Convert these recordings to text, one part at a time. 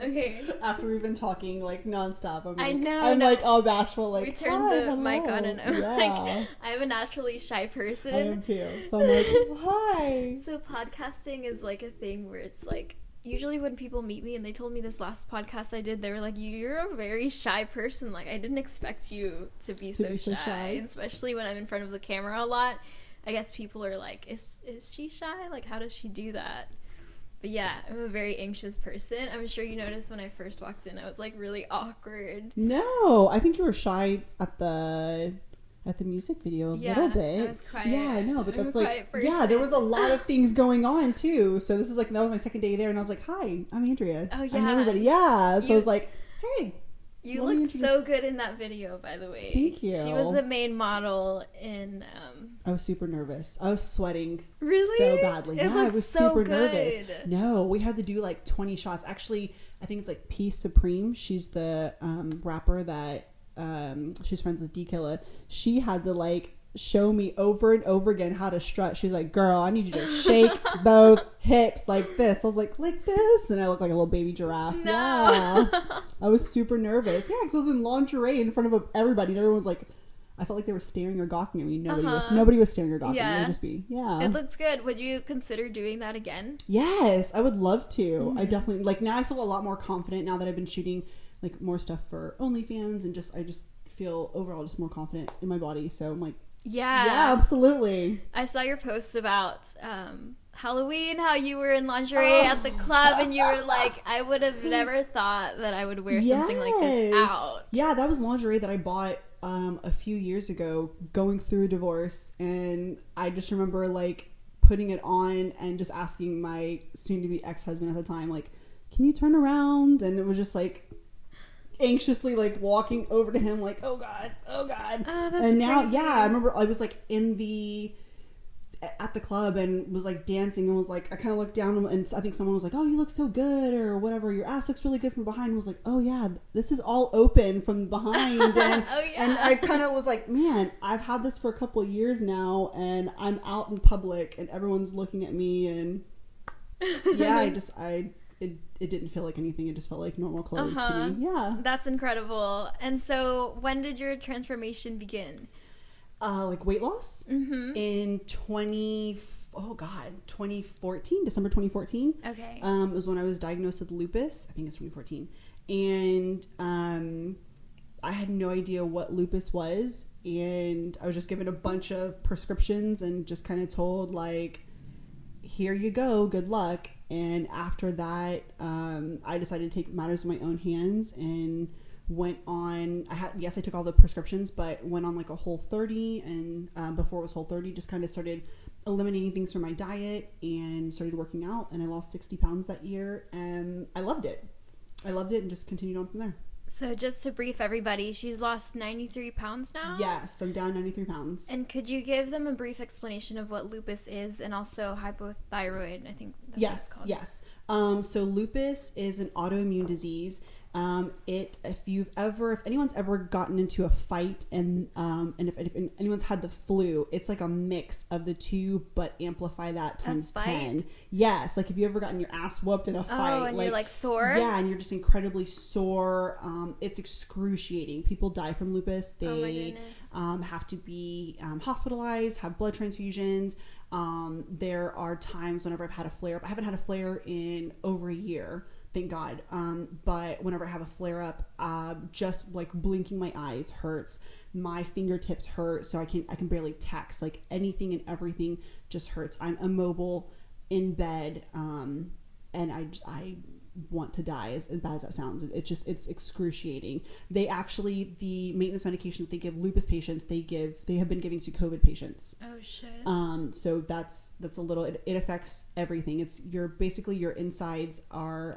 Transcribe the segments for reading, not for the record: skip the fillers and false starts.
Okay. After we've been talking like nonstop, I know. I'm like all bashful. Like we turned the hello. mic on, and I'm like, I'm a naturally shy person. I am too. So I'm like, hi. So podcasting is like a thing where it's like, usually when people meet me, and they told me this last podcast I did, they were like, you're a very shy person. Like, I didn't expect you to be so shy. And especially when I'm in front of the camera a lot. I guess people are like, is she shy? Like, how does she do that? But yeah, I'm a very anxious person. I'm sure you noticed when I first walked in, I was like really awkward. No, I think you were shy at the music video a little bit. I was quiet. Yeah, I know, but that's like, person. there was a lot of things going on too. So this is like, that was my second day there, and I was like, hi, I'm Andrea. Oh yeah. I'm everybody. Yeah. So I was like, hey. You looked so good in that video, by the way. Thank you. She was the main model in... I was super nervous. I was sweating really so badly. I was so super good. nervous. No, we had to do like 20 shots. Actually, I think it's like Peace Supreme. She's the rapper that she's friends with D-Killa. She had to like show me over and over again how to strut. She's like, girl, I need you to shake those hips like this. I was like this, and I look like a little baby giraffe. No. Yeah. I was super nervous. Yeah, because I was in lingerie in front of everybody, and everyone was like, I felt like they were staring or gawking at me. Nobody was staring or gawking. It would just be, It looks good. Would you consider doing that again? Yes, I would love to. Mm-hmm. I definitely, like, now I feel a lot more confident now that I've been shooting like more stuff for OnlyFans, and I just feel overall just more confident in my body. So I'm like, yeah, absolutely. I saw your post about Halloween, how you were in lingerie at the club, and you were like, I would have never thought that I would wear something like this out. Yeah, that was lingerie that I bought a few years ago going through a divorce, and I just remember like putting it on and just asking my soon-to-be ex-husband at the time, like, can you turn around? And it was just like anxiously like walking over to him like, oh god. Oh, that's and now crazy. I remember I was like at the club and was like dancing, and was like, I kind of looked down, and I think someone was like, oh, you look so good, or whatever, your ass looks really good from behind, and was like, oh yeah, this is all open from behind. And and I kind of was like, man, I've had this for a couple of years now, and I'm out in public and everyone's looking at me, and yeah, it didn't feel like anything. It just felt like normal clothes to me. Yeah, that's incredible. And so when did your transformation begin? Like weight loss in 2014, December 2014. Okay. Was when I was diagnosed with lupus. I think it's 2014. And I had no idea what lupus was, and I was just given a bunch of prescriptions and just kind of told like, here you go, good luck. And after that, I decided to take matters in my own hands and went on, I took all the prescriptions, but went on like a Whole30, and before it was Whole30, just kind of started eliminating things from my diet and started working out, and I lost 60 pounds that year, and I loved it and just continued on from there. So just to brief everybody, she's lost 93 pounds now? Yes, I'm down 93 pounds. And could you give them a brief explanation of what lupus is, and also hypothyroid? I think that's what it's called. Yes. So lupus is an autoimmune disease. If anyone's ever gotten into a fight, and if anyone's had the flu, it's like a mix of the two, but amplify that times 10. Yes, like if you ever gotten your ass whooped in a fight, and you're like sore. Yeah, and you're just incredibly sore. It's excruciating. People die from lupus. They have to be hospitalized, have blood transfusions. There are times whenever I've had a flare up. I haven't had a flare in over a year. Thank God. But whenever I have a flare up, just like blinking my eyes hurts. My fingertips hurt, so I can barely text. Like anything and everything just hurts. I'm immobile in bed, and I want to die, as bad as that sounds. It's excruciating. The maintenance medication that they give lupus patients, they have been giving to COVID patients. Oh shit. So that's a little, it affects everything. It's your insides are,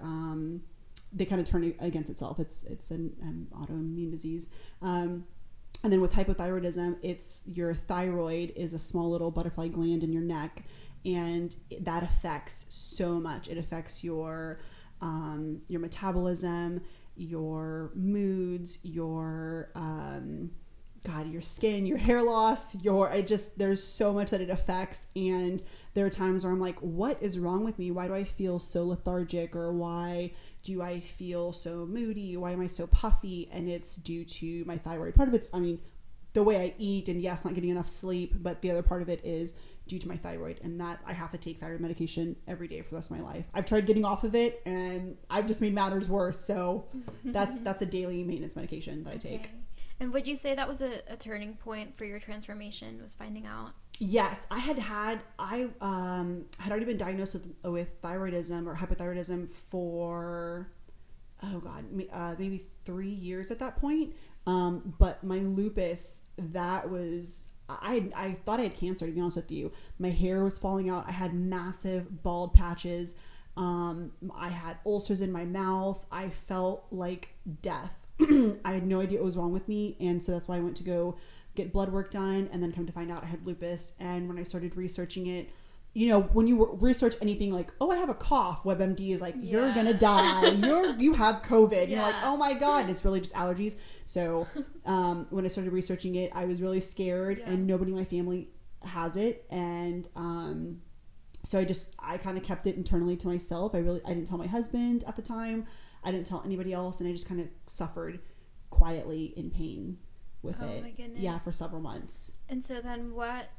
they kind of turn against itself. It's an autoimmune disease. And then with hypothyroidism, it's your thyroid is a small little butterfly gland in your neck, and that affects so much. It affects your metabolism, your moods, your God, your skin, your hair loss, there's so much that it affects. And there are times where I'm like, what is wrong with me? Why do I feel so lethargic? Or why do I feel so moody? Why am I so puffy? And it's due to my thyroid. Part of it's, the way I eat, and yes, not getting enough sleep, but the other part of it is due to my thyroid, and that I have to take thyroid medication every day for the rest of my life. I've tried getting off of it, and I've just made matters worse. So that's a daily maintenance medication that I take. And would you say that was a turning point for your transformation, was finding out? Yes, I had already been diagnosed with thyroidism or hypothyroidism for, maybe 3 years at that point. But my lupus, that was, I thought I had cancer, to be honest with you. My hair was falling out. I had massive bald patches. I had ulcers in my mouth. I felt like death. I had no idea what was wrong with me. And so that's why I went to go get blood work done, and then come to find out I had lupus. And when I started researching it, when you research anything like, oh, I have a cough, WebMD is like, you're going to die. You have COVID. You're like, oh my God. And it's really just allergies. So when I started researching it, I was really scared, and nobody in my family has it. And so I kind of kept it internally to myself. I didn't tell my husband at the time. I didn't tell anybody else. And I just kind of suffered quietly in pain with it. Oh my goodness. Yeah, for several months. And so then what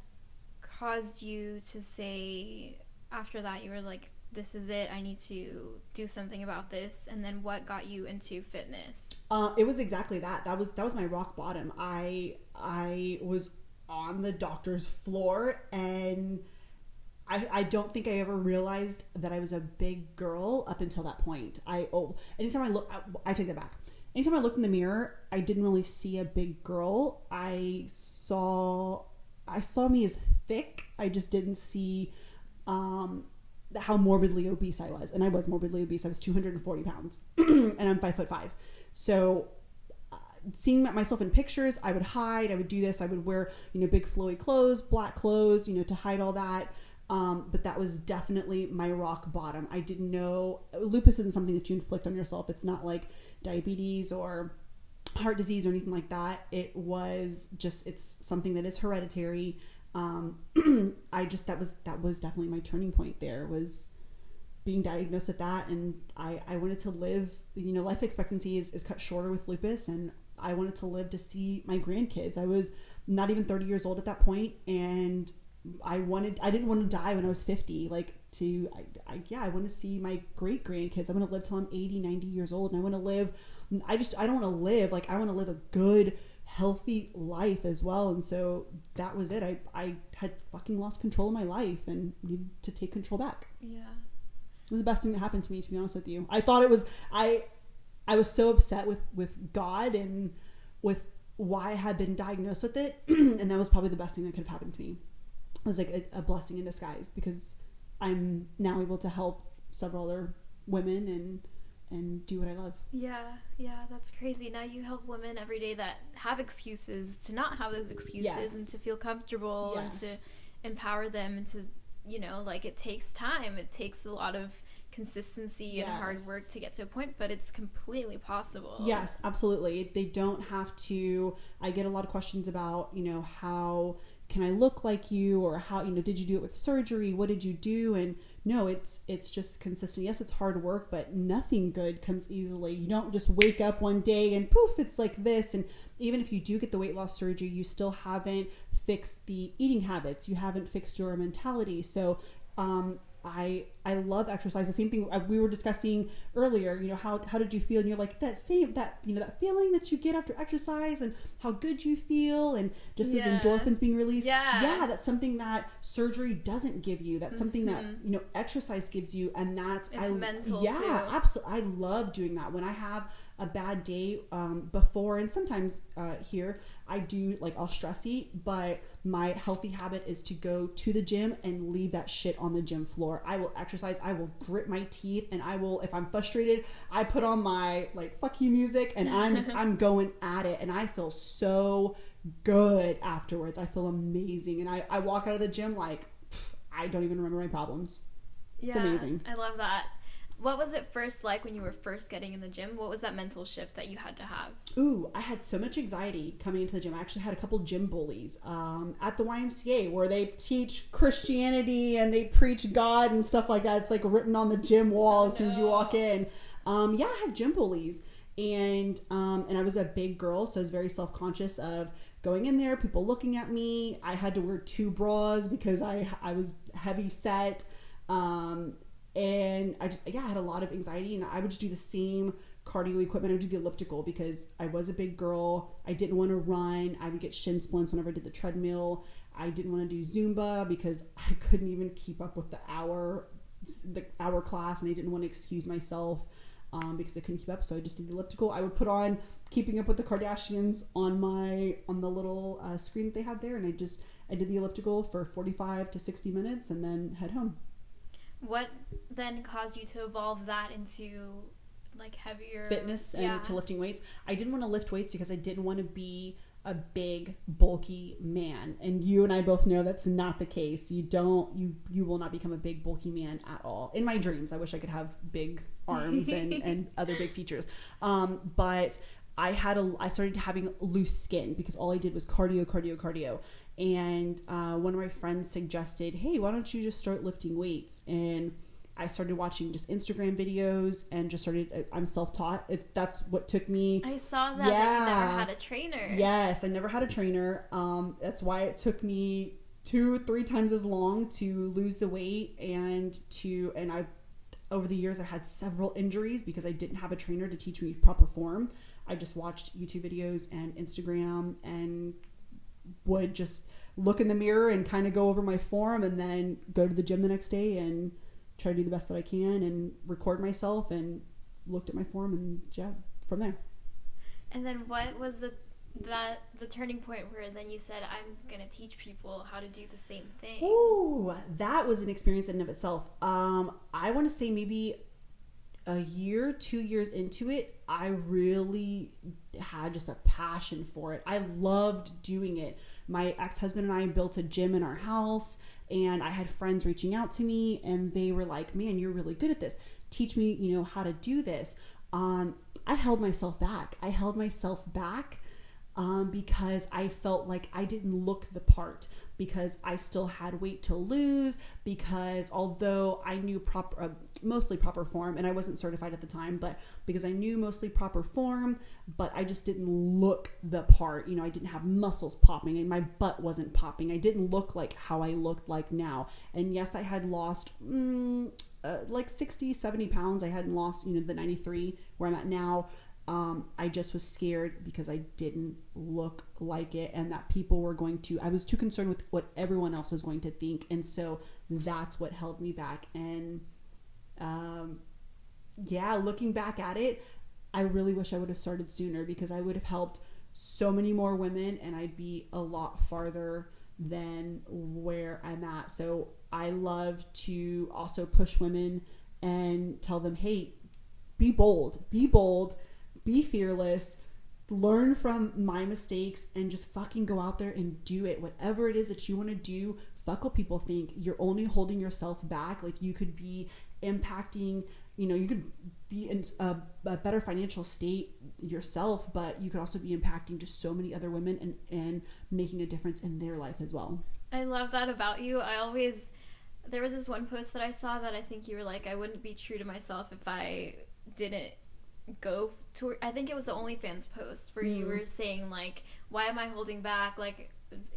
caused you to say, after that, you were like, this is it, I need to do something about this? And then what got you into fitness? It was exactly that. That was my rock bottom. I was on the doctor's floor, and I don't think I ever realized that I was a big girl up until that point. Anytime I look, I take that back. Anytime I looked in the mirror, I didn't really see a big girl. I saw me as thick. I just didn't see how morbidly obese I was. And I was morbidly obese. I was 240 pounds and I'm 5'5". So seeing myself in pictures, I would hide. I would do this. I would wear, big flowy clothes, black clothes, to hide all that. But that was definitely my rock bottom. I didn't know lupus isn't something that you inflict on yourself. It's not like diabetes or heart disease or anything like that. It's something that is hereditary. That was definitely my turning point. There was being diagnosed with that. And I wanted to live, life expectancy is cut shorter with lupus, and I wanted to live to see my grandkids. I was not even 30 years old at that point, and I didn't want to die when I was 50. I want to see my great grandkids. I want to live till I'm 80, 90 years old. And I want to live, I don't want to live, I want to live a good, healthy life as well. And so that was it. I had fucking lost control of my life and needed to take control back. Yeah. It was the best thing that happened to me, to be honest with you. I thought it was, I was so upset with God and with why I had been diagnosed with it. And that was probably the best thing that could have happened to me. It was like a blessing in disguise, because I'm now able to help several other women and do what I love. Yeah, that's crazy. Now you help women every day that have excuses to not have those excuses, and to feel comfortable, and to empower them, and to, it takes time. It takes a lot of consistency and hard work to get to a point, but it's completely possible. Yes, absolutely. They don't have to. I get a lot of questions about, how can I look like you, or how, did you do it with surgery? What did you do? And no, it's just consistent. Yes, it's hard work, but nothing good comes easily. You don't just wake up one day and poof, it's like this. And even if you do get the weight loss surgery, you still haven't fixed the eating habits. You haven't fixed your mentality. So, I love exercise. The same thing we were discussing earlier, how did you feel? And you're like, that feeling that you get after exercise, and how good you feel, and just those endorphins being released. Yeah, that's something that surgery doesn't give you. That's something that, exercise gives you. And that's, mental too. Absolutely. I love doing that. When I have a bad day, before, and sometimes, here I do, I'll stress eat, but my healthy habit is to go to the gym and leave that shit on the gym floor. I will exercise. I will grit my teeth, and I will, if I'm frustrated, I put on my fuck you music, and I'm going at it, and I feel so good afterwards. I feel amazing. And I walk out of the gym I don't even remember my problems. It's amazing. I love that. What was it first like when you were first getting in the gym? What was that mental shift that you had to have? Ooh, I had so much anxiety coming into the gym. I actually had a couple gym bullies at the YMCA where they teach Christianity and they preach God and stuff like that. It's like written on the gym wall as soon as you walk in. I had gym bullies. And I was a big girl, so I was very self-conscious of going in there, people looking at me. I had to wear 2 bras because I was heavy set. And I had a lot of anxiety, and I would just do the same cardio equipment. I would do the elliptical because I was a big girl. I didn't want to run. I would get shin splints whenever I did the treadmill. I didn't want to do Zumba because I couldn't even keep up with the hour class, and I didn't want to excuse myself because I couldn't keep up. So I just did the elliptical. I would put on Keeping Up with the Kardashians on the little screen that they had there, and I did the elliptical for 45 to 60 minutes and then head home. What then caused you to evolve that into like heavier fitness and to lifting weights? I didn't want to lift weights because I didn't want to be a big bulky man, and you and I both know that's not the case. You will not become a big bulky man at all. In my dreams, I wish I could have big arms and other big features, but I started having loose skin because all I did was cardio. And one of my friends suggested, hey, why don't you just start lifting weights? And I started watching just Instagram videos and just started, I'm self-taught. That's what took me. I saw that, that you never had a trainer. Yes, I never had a trainer. That's why it took me 2-3 times as long to lose the weight over the years I had several injuries because I didn't have a trainer to teach me proper form. I just watched YouTube videos and Instagram and would just look in the mirror and kind of go over my form and then go to the gym the next day and try to do the best that I can and record myself and looked at my form and from there. And then what was the turning point where then you said, I'm going to teach people how to do the same thing? Ooh, that was an experience in and of itself. I want to say maybe a year, 2 years into it, I really had just a passion for it. I loved doing it. My ex-husband and I built a gym in our house, and I had friends reaching out to me, and they were like, man, you're really good at this. Teach me, how to do this. I held myself back. Because I felt like I didn't look the part, because I still had weight to lose, because although I knew mostly proper form, and I wasn't certified at the time, but because I knew mostly proper form, but I just didn't look the part. I didn't have muscles popping and my butt wasn't popping. I didn't look like how I looked like now. And yes, I had lost like 60, 70 pounds. I hadn't lost, the 93 where I'm at now. I just was scared because I didn't look like it, and that people were I was too concerned with what everyone else was going to think. And so that's what held me back. And, looking back at it, I really wish I would have started sooner, because I would have helped so many more women and I'd be a lot farther than where I'm at. So I love to also push women and tell them, hey, be bold, be fearless, learn from my mistakes, and just fucking go out there and do it. Whatever it is that you want to do, fuck what people think. You're only holding yourself back. Like, you could be impacting, you could be in a better financial state yourself, but you could also be impacting just so many other women and making a difference in their life as well. I love that about you. There was this one post that I saw that I think you were like, I wouldn't be true to myself if I didn't go to, I think it was the OnlyFans post where you were saying, like, why am I holding back? Like,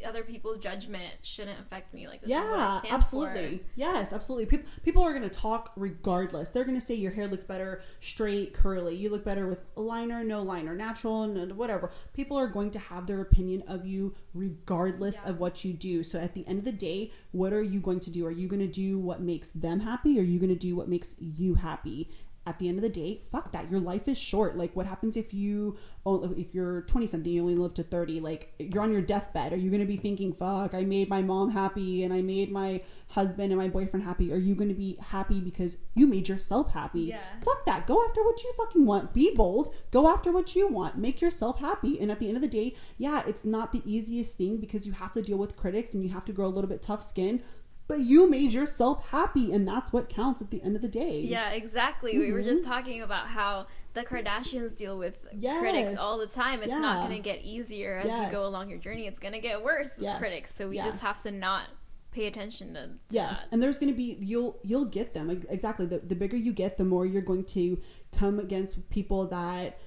other people's judgment shouldn't affect me. Like, this is what I stand absolutely. for. Yes, absolutely. People are going to talk regardless. They're going to say your hair looks better straight, curly. You look better with liner, no liner, natural, whatever. People are going to have their opinion of you regardless of what you do. So at the end of the day, what are you going to do? Are you going to do what makes them happy? Or are you going to do what makes you happy? At the end of the day, fuck that. Your life is short. Like, what happens if you're 20 something, you only live to 30, like, you're on your deathbed. Are you going to be thinking, fuck, I made my mom happy and I made my husband and my boyfriend happy? Are you going to be happy because you made yourself happy? Yeah. Fuck that. Go after what you fucking want. Be bold. Go after what you want. Make yourself happy. And at the end of the day, it's not the easiest thing, because you have to deal with critics and you have to grow a little bit tough skin. but you made yourself happy, and that's what counts at the end of the day. Yeah, exactly. We were just talking about how the Kardashians deal with critics all the time. It's not going to get easier as you go along your journey. It's going to get worse with critics. So we just have to not pay attention to that. And there's going to be, you'll get them. Exactly. The bigger you get, the more you're going to come against people that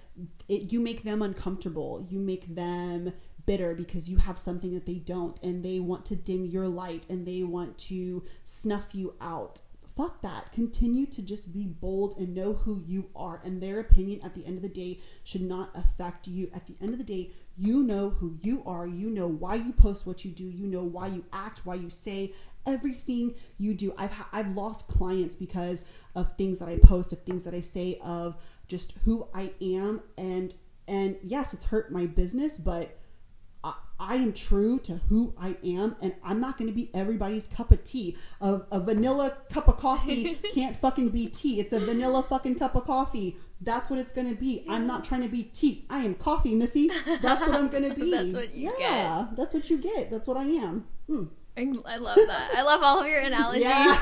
you make them uncomfortable. You make them bitter because you have something that they don't, and they want to dim your light, and they want to snuff you out. Fuck that. Continue to just be bold and know who you are, and their opinion at the end of the day should not affect you. At the end of the day, you know who you are. You know why you post what you do. You know why you act, why you say everything you do. I've lost clients because of things that I post, of things that I say, of just who I am, and yes, it's hurt my business, but I am true to who I am, and I'm not going to be everybody's cup of tea. A vanilla cup of coffee can't fucking be tea. It's a vanilla fucking cup of coffee. That's what it's going to be. I'm not trying to be tea. I am coffee, missy. That's what I'm going to be. That's what you get. Yeah, that's what you get. That's what I am. I love that. I love all of your analogies. Yeah.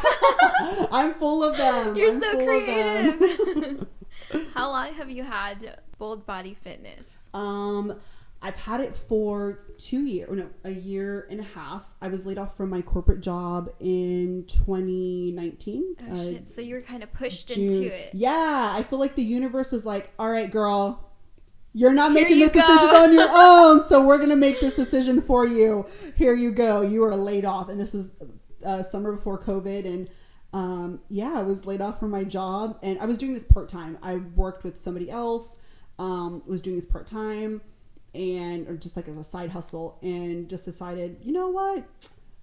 I'm full of them. You're so creative. How long have you had Bold Body Fitness? I've had it for a year and a half. I was laid off from my corporate job in 2019. Oh shit! So you were kind of pushed June. into it. Yeah, I feel like the universe was like, "All right, girl, you're not making this decision on your own, so we're gonna make this decision for you. Here you go. You are laid off." And this was summer before COVID, and I was laid off from my job, and I was doing this part time. I worked with somebody else. Was doing this part time. Or just like as a side hustle, and just decided, you know what,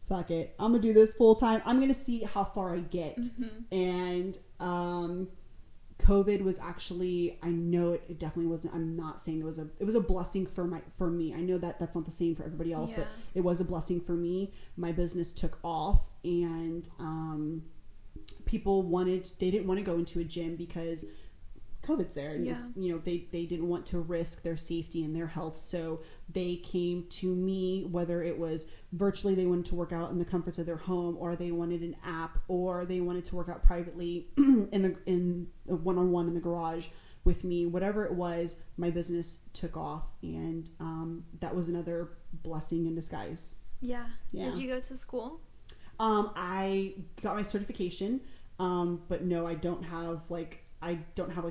fuck it, I'm gonna do this full time. I'm gonna see how far I get. And COVID was actually, I know it definitely wasn't, I'm not saying it was a blessing for me. I know that that's not the same for everybody else, but it was a blessing for me. My business took off, and people they didn't want to go into a gym because COVID's there, and it's, they didn't want to risk their safety and their health, so they came to me, whether it was virtually, they wanted to work out in the comforts of their home, or they wanted an app, or they wanted to work out privately in one-on-one in the garage with me. Whatever it was, my business took off, and that was another blessing in disguise. Did you go to school? I got my certification, but no, I don't have like a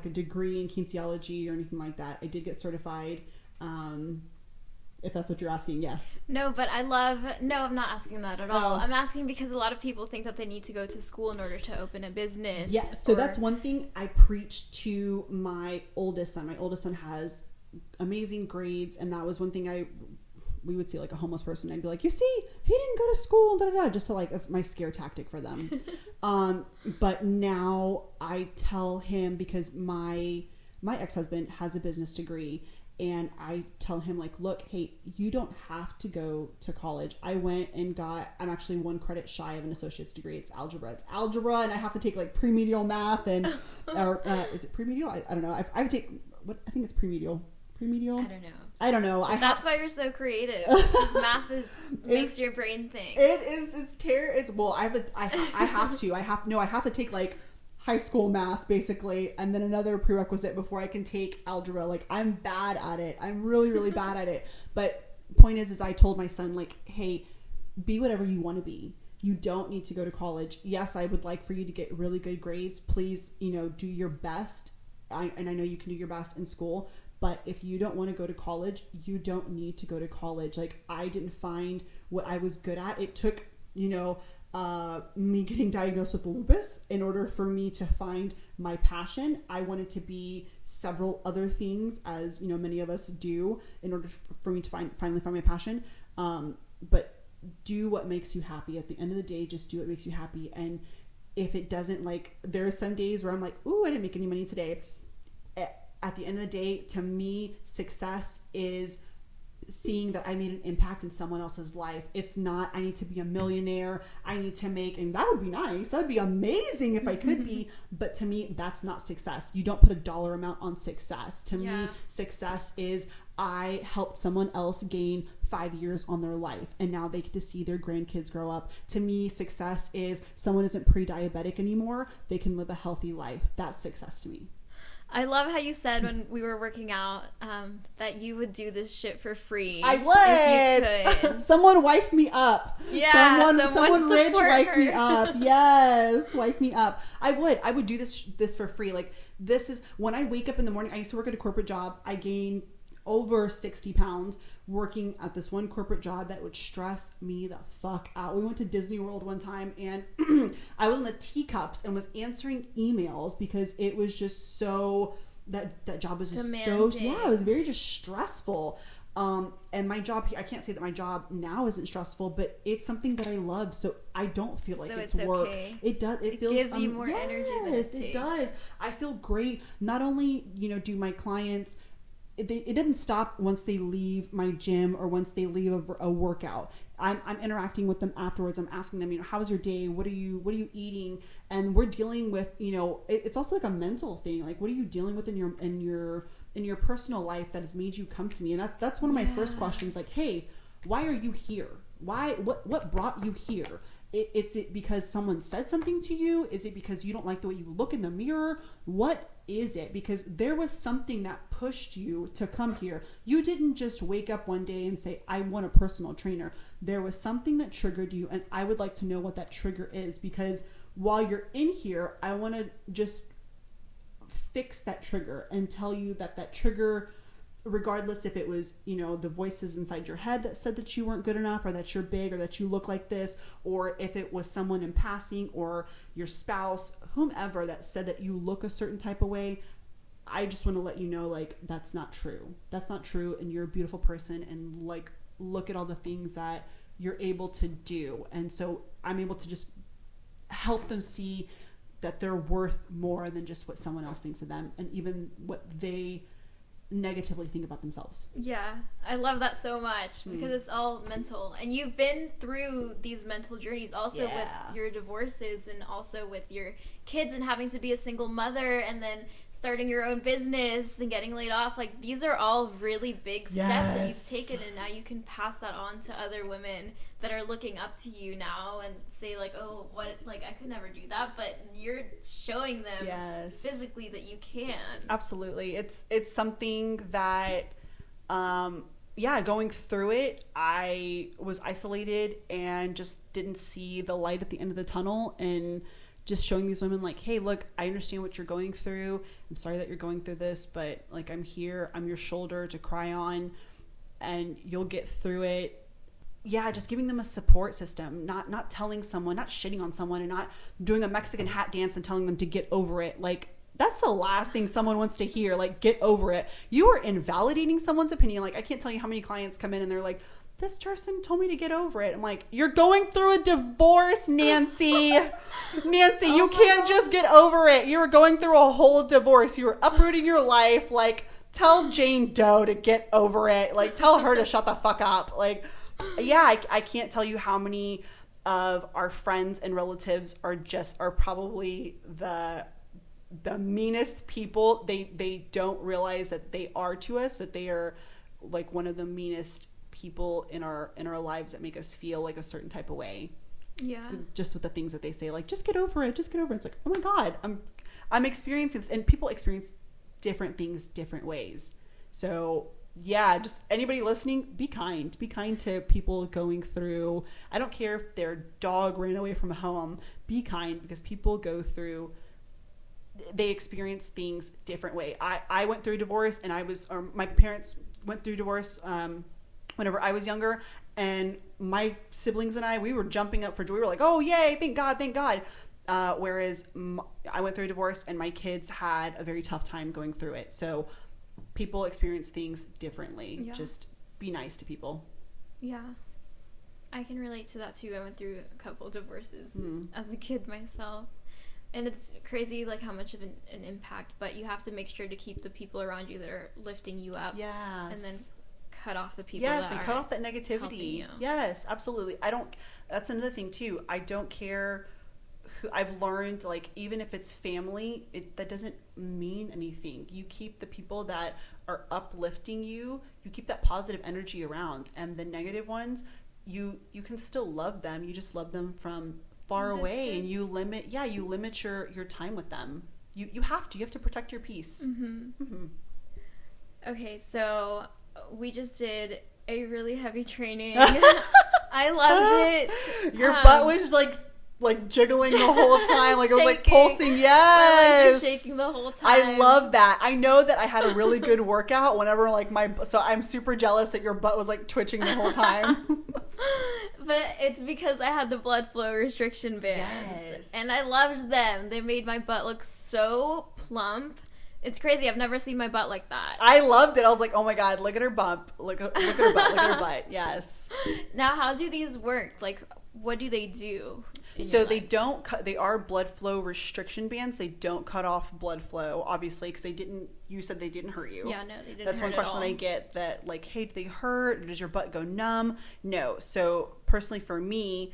degree in kinesiology or anything like that. I did get certified. If that's what you're asking, yes. No, but I'm not asking that at all. I'm asking because a lot of people think that they need to go to school in order to open a business. Yeah, so that's one thing I preach to my oldest son. My oldest son has amazing grades, and that was one thing we would see like a homeless person. I'd be like, you see, he didn't go to school, just to like, that's my scare tactic for them. But now I tell him, because my ex-husband has a business degree, and I tell him like, look, hey, you don't have to go to college. I went and I'm actually 1 credit shy of an associate's degree. It's algebra, and I have to take like pre-medial math or is it pre-medial? I don't know. I have to take I think it's pre-medial. I don't know. That's why you're so creative. Because math makes your brain think. It is. It's terrible. Well, I have to take like high school math basically, and then another prerequisite before I can take algebra. Like, I'm bad at it. I'm really, really bad at it. But point is I told my son, like, hey, be whatever you want to be. You don't need to go to college. Yes, I would like for you to get really good grades. Please, do your best. And I know you can do your best in school. But if you don't want to go to college, you don't need to go to college. Like, I didn't find what I was good at. It took, me getting diagnosed with lupus in order for me to find my passion. I wanted to be several other things, as, many of us do, in order for me to finally find my passion. But do what makes you happy. At the end of the day, just do what makes you happy. And if it doesn't, like, there are some days where I'm like, ooh, I didn't make any money today. At the end of the day, to me, success is seeing that I made an impact in someone else's life. It's not, I need to be a millionaire. I need to make, and that would be nice. That would be amazing if I could be. But to me, that's not success. You don't put a dollar amount on success. To me, success is I helped someone else gain 5 years on their life, and now they get to see their grandkids grow up. To me, success is someone isn't pre-diabetic anymore. They can live a healthy life. That's success to me. I love how you said when we were working out that you would do this shit for free. I would. If you could. Someone wife me up. Yeah. Someone rich wife me up. Yes, wife me up. I would do this for free. Like, this is when I wake up in the morning. I used to work at a corporate job. I gained over 60 pounds working at this one corporate job that would stress me the fuck out. We went to Disney World one time, and I was in the teacups and was answering emails because it was just so, that job was just demanding. So, yeah, it was very just stressful. And my job, I can't say that my job now isn't stressful, but it's something that I love, so I don't feel like it's work. Okay. It does. It feels, gives you more energy than it takes. It does. I feel great. Not only, do my clients, it didn't stop once they leave my gym or once they leave a workout. I'm interacting with them afterwards. I'm asking them, how's your day? What are you eating? And we're dealing with, it's also like a mental thing. Like, what are you dealing with in your personal life that has made you come to me? And that's one of my first questions. Like, hey, why are you here? What brought you here? Is it because someone said something to you? Is it because you don't like the way you look in the mirror? What is it? Because there was something that pushed you to come here. You didn't just wake up one day and say, I want a personal trainer. There was something that triggered you, and I would like to know what that trigger is, because while you're in here, I want to just fix that trigger and tell you that trigger, regardless if it was, the voices inside your head that said that you weren't good enough, or that you're big, or that you look like this, or if it was someone in passing, or your spouse, whomever, that said that you look a certain type of way, I just want to let you know, like, that's not true. That's not true, and you're a beautiful person, and, like, look at all the things that you're able to do. And so I'm able to just help them see that they're worth more than just what someone else thinks of them, and even what they negatively think about themselves. Yeah, I love that so much, because it's all mental, and you've been through these mental journeys also with your divorces, and also with your kids, and having to be a single mother, and then starting your own business and getting laid off. Like, these are all really big steps that you've taken, and now you can pass that on to other women that are looking up to you now and say, like, oh, what, like, I could never do that, but you're showing them physically that you can. Absolutely. It's something that going through it, I was isolated and just didn't see the light at the end of the tunnel, and just showing these women, like, hey, look, I understand what you're going through. I'm sorry that you're going through this, but, like, I'm here. I'm your shoulder to cry on, and you'll get through it. Yeah, just giving them a support system, not telling someone, not shitting on someone, and not doing a Mexican hat dance and telling them to get over it. Like, that's the last thing someone wants to hear. Like, get over it. You are invalidating someone's opinion. Like, I can't tell you how many clients come in and they're like, this person told me to get over it. I'm like, you're going through a divorce, Nancy. Nancy, you can't just get over it. You were going through a whole divorce. You were uprooting your life. Like, tell Jane Doe to get over it. Like, tell her to shut the fuck up. Like, yeah, I can't tell you how many of our friends and relatives are probably the meanest people. They don't realize that they are to us, but they are, like, one of the meanest people in our lives that make us feel like a certain type of way. Yeah. Just with the things that they say, like, just get over it. Just get over it. It's like, oh my God, I'm experiencing this, and people experience different things different ways. So yeah, just anybody listening, be kind to people going through. I don't care if their dog ran away from home. Be kind, because people they experience things different way. I went through a divorce, and my parents went through divorce whenever I was younger, and my siblings and we were jumping up for joy. We were like, oh yay, thank God. Whereas I went through a divorce, and my kids had a very tough time going through it. So people experience things differently. Yeah. Just be nice to people. Yeah. I can relate to that too. I went through a couple of divorces as a kid myself. And it's crazy, like, how much of an impact, but you have to make sure to keep the people around you that are lifting you up. Yes. And then cut off the people that and cut off that negativity. Yes, absolutely. That's another thing too. I don't care I've learned, like, even if it's family, that doesn't mean anything. You keep the people that are uplifting you, you keep that positive energy around, and the negative ones, you can still love them. You just love them from far away, and you limit your time with them. You have to protect your peace. Okay, so we just did a really heavy training. I loved it. Your butt was like jiggling the whole time, like it was like pulsing. Yes, you're shaking the whole time. I love that. I know that I had a really good workout whenever so I'm super jealous that your butt was like twitching the whole time. But it's because I had the blood flow restriction bands, and I loved them. They made my butt look so plump. It's crazy. I've never seen my butt like that. I loved it. I was like, oh my God, look at her bump. Look at her butt. Look at her butt. Yes. Now, how do these work? Like, what do they do? So they don't cut, they are blood flow restriction bands. They don't cut off blood flow, obviously, because you said they didn't hurt you. Yeah, no, they didn't. That's hurt one question I get, that like, hey, do they hurt? Does your butt go numb? No. So personally for me,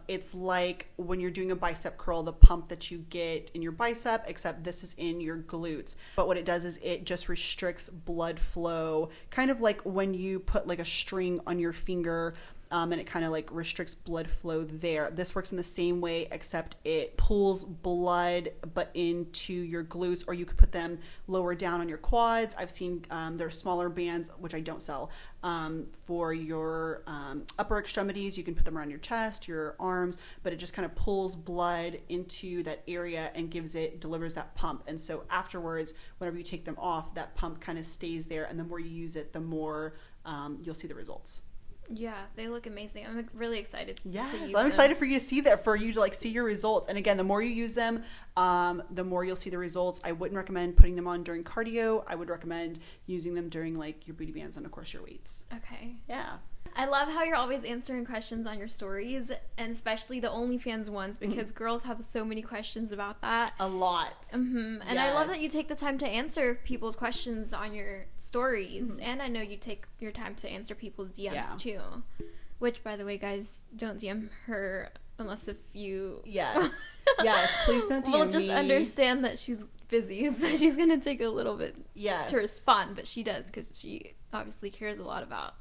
it's like when you're doing a bicep curl, the pump that you get in your bicep, except this is in your glutes. But what it does is it just restricts blood flow, kind of like when you put like a string on your finger, and it kind of like restricts blood flow there. This works in the same way, except it pulls blood but into your glutes, or you could put them lower down on your quads. I've seen there are smaller bands, which I don't sell, for your upper extremities. You can put them around your chest, your arms, but it just kind of pulls blood into that area and delivers that pump. And so afterwards, whenever you take them off, that pump kind of stays there, and the more you use it, the more you'll see the results. Yeah, they look amazing. I'm really excited to use I'm excited for you to see that, for you to like see your results. And again, the more you use them, the more you'll see the results. I wouldn't recommend putting them on during cardio. I would recommend using them during like your booty bands and of course your weights. Okay. Yeah. I love how you're always answering questions on your stories, and especially the OnlyFans ones, because girls have so many questions about that. A lot. And I love that you take the time to answer people's questions on your stories, and I know you take your time to answer people's DMs too. Which, by the way, guys, don't DM her unless if you... Yes. Yes, please don't DM me. We'll just understand that she's busy, so she's going to take a little bit to respond, but she does, because she obviously cares a lot about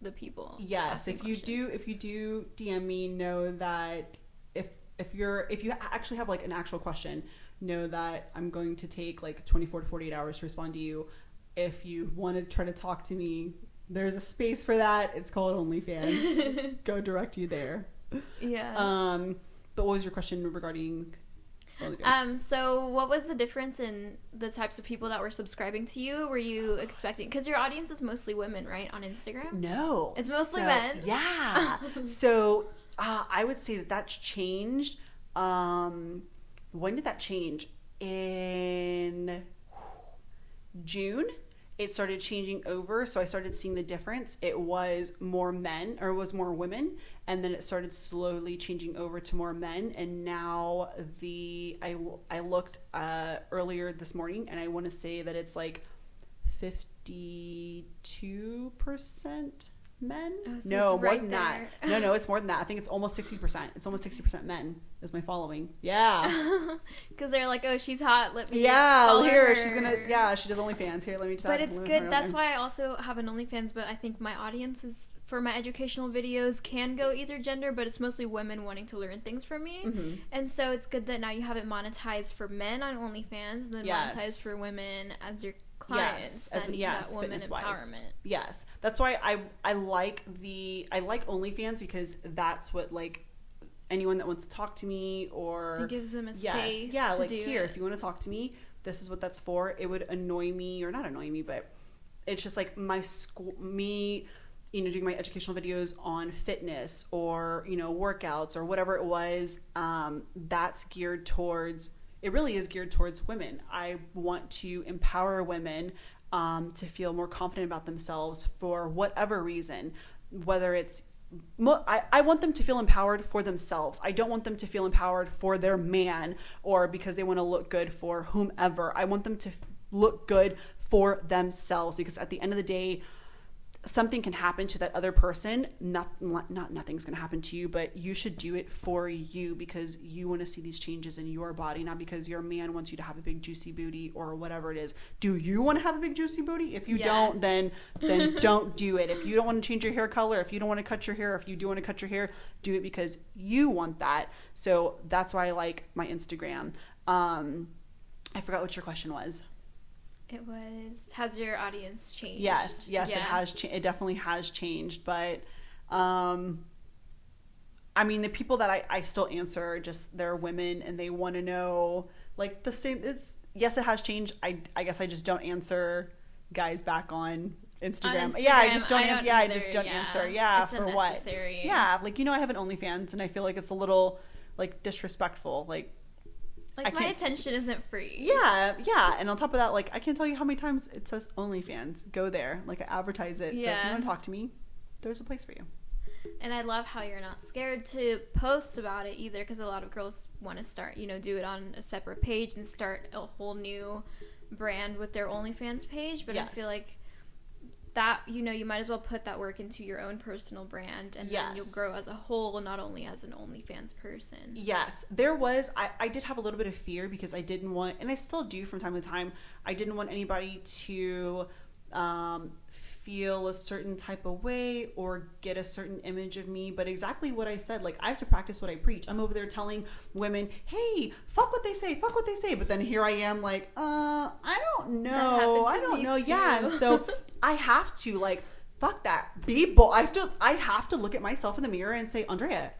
the people. Yes, if you do DM me, know that if you actually have like an actual question, know that I'm going to take like 24 to 48 hours to respond to you. If you want to try to talk to me, there's a space for that. It's called OnlyFans. Go direct you there. Yeah. But what was your question regarding so what was the difference in the types of people that were subscribing to you? Were you expecting, because your audience is mostly women, right, on Instagram? No, it's mostly men. Yeah. So I would say that's changed. When did that change? In June it started changing over, so I started seeing the difference. It was more men, or it was more women, and then it started slowly changing over to more men. And now I looked earlier this morning, and I want to say that it's like 52% men. Oh, so no, it's more right than there. that. No, it's more than that. I think it's almost 60%. It's almost 60% men is my following. Yeah. Because they're like, oh, she's hot. Let me follow her. She's gonna. She does OnlyFans. Here, let me. But it's good. That's why I also have an OnlyFans. But I think my audience is, for my educational videos, can go either gender, but it's mostly women wanting to learn things from me. And so it's good that now you have it monetized for men on OnlyFans, and then monetized for women as your clients. That woman empowerment. Yes, that's why I like OnlyFans, because that's what, like, anyone that wants to talk to me, or it gives them a space. Like, here, if you want to talk to me, this is what that's for. It would annoy me, or not annoy me, but it's just like me, doing my educational videos on fitness, or workouts, or whatever it was. That's geared towards. It really is geared towards women. I want to empower women to feel more confident about themselves for whatever reason, whether it's I want them to feel empowered for themselves. I don't want them to feel empowered for their man, or because they want to look good for whomever. I want them to look good for themselves, because at the end of the day, something can happen to that other person, nothing's going to happen to you, but you should do it for you because you want to see these changes in your body, not because your man wants you to have a big juicy booty or whatever it is. Do you want to have a big juicy booty? If you don't, then don't do it. If you don't want to change your hair color, if you don't want to cut your hair, if you do want to cut your hair, do it because you want that. So that's why I like my Instagram. I forgot what your question was. It was, has your audience changed? Yes, it has. It definitely has changed. But, I mean, the people that I still answer, just they're women and they want to know, like, the same. Yes, it has changed. I guess I just don't answer guys back on Instagram. I just don't answer. I just don't answer. Yeah, it's for what? Yeah, like, I have an OnlyFans and I feel like it's a little, like, disrespectful. Like, my attention isn't free. Yeah. And on top of that, like, I can't tell you how many times it says OnlyFans. Go there. Like, I advertise it. Yeah. So if you want to talk to me, there's a place for you. And I love how you're not scared to post about it either, because a lot of girls want to start, do it on a separate page and start a whole new brand with their OnlyFans page. But I feel like that, you might as well put that work into your own personal brand, and then you'll grow as a whole, not only as an OnlyFans person. Yes. I did have a little bit of fear because I didn't want, and I still do from time to time, I didn't want anybody to feel a certain type of way or get a certain image of me. But exactly what I said, like, I have to practice what I preach. I'm over there telling women, hey, fuck what they say. But then here I am like, I don't know. Yeah. And so I have to, like, fuck that. Be bold. I have to look at myself in the mirror and say, Andrea,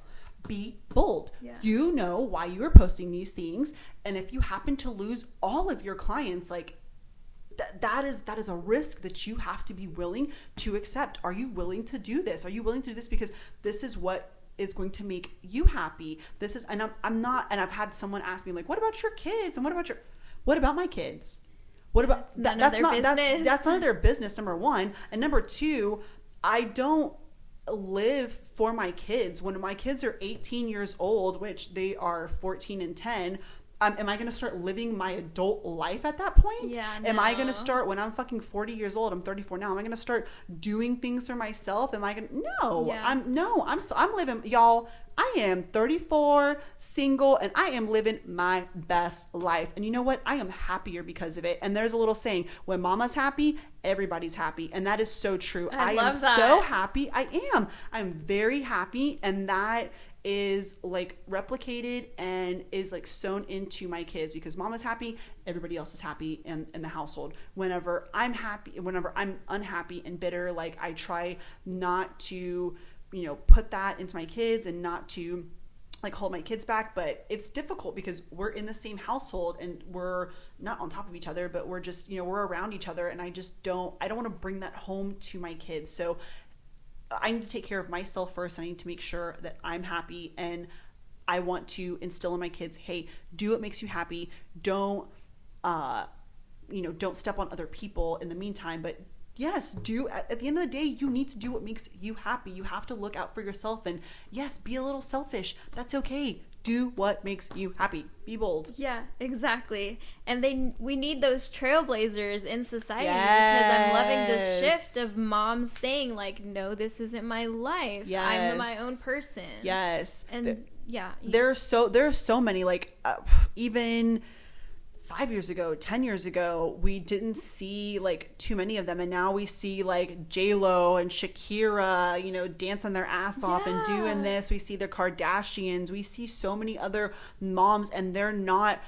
be bold. Yeah. You know why you are posting these things. And if you happen to lose all of your clients, like, that is a risk that you have to be willing to accept. Are you willing to do this? Are you willing to do this because this is what is going to make you happy? This is, and I'm not, and I've had someone ask me, like, what about your kids? And what about my kids? What about that's none of their business, number one. And number two, I don't live for my kids. When my kids are 18 years old, which they are 14 and 10, am I going to start living my adult life at that point? Yeah, no. Am I going to start when I'm fucking 40 years old? I'm 34 now. Am I going to start doing things for myself? Am I going to? No. Yeah. I'm living, y'all. I am 34, single, and I am living my best life. And you know what? I am happier because of it. And there's a little saying, when mama's happy, everybody's happy. And that is so true. I am so happy. I am. I'm very happy. And that is, like, replicated and is, like, sewn into my kids, because mama's happy, everybody else is happy in the household. Whenever I'm happy, whenever I'm unhappy and bitter, like, I try not to, put that into my kids and not to, like, hold my kids back. But it's difficult because we're in the same household and we're not on top of each other, but we're just, we're around each other. And I don't want to bring that home to my kids. So I need to take care of myself first. I need to make sure that I'm happy, and I want to instill in my kids, hey, do what makes you happy. Don't step on other people in the meantime, but yes, at the end of the day, you need to do what makes you happy. You have to look out for yourself, and yes, be a little selfish. That's okay. Do what makes you happy. Be bold. Yeah, exactly. And we need those trailblazers in society, because I'm loving this shift of moms saying, like, no, this isn't my life. Yes. I'm my own person. Yes. And there are so many, like, even 5 years ago, 10 years ago, we didn't see, like, too many of them. And now we see, like, J-Lo and Shakira, dancing their ass off and doing this. We see the Kardashians. We see so many other moms, and they're not.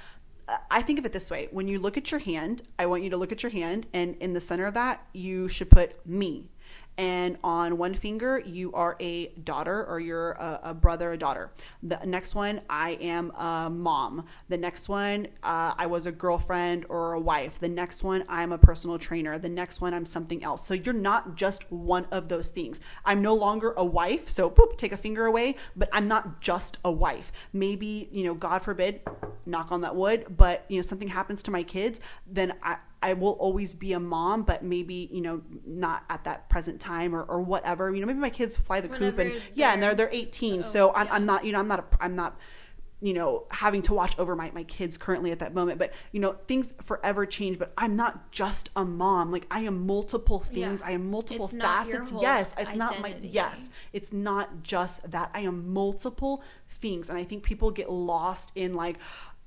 I think of it this way. When you look at your hand, I want you to look at your hand, and in the center of that, you should put me. And on one finger, you are a daughter, or you're a brother, a daughter. The next one, I am a mom. The next one, I was a girlfriend or a wife. The next one, I'm a personal trainer. The next one, I'm something else. So you're not just one of those things. I'm no longer a wife. So boop, take a finger away, but I'm not just a wife. Maybe, God forbid, knock on that wood, but, something happens to my kids, then I will always be a mom, but maybe, not at that present time or whatever. Maybe my kids fly the coop and and they're 18. So I'm not you know, having to watch over my kids currently at that moment. But, you know, things forever change. But I'm not just a mom. Like, I am multiple things. I am multiple facets. Yes, it's identity. not my, yes, it's not just that. I am multiple things. And I think people get lost in like,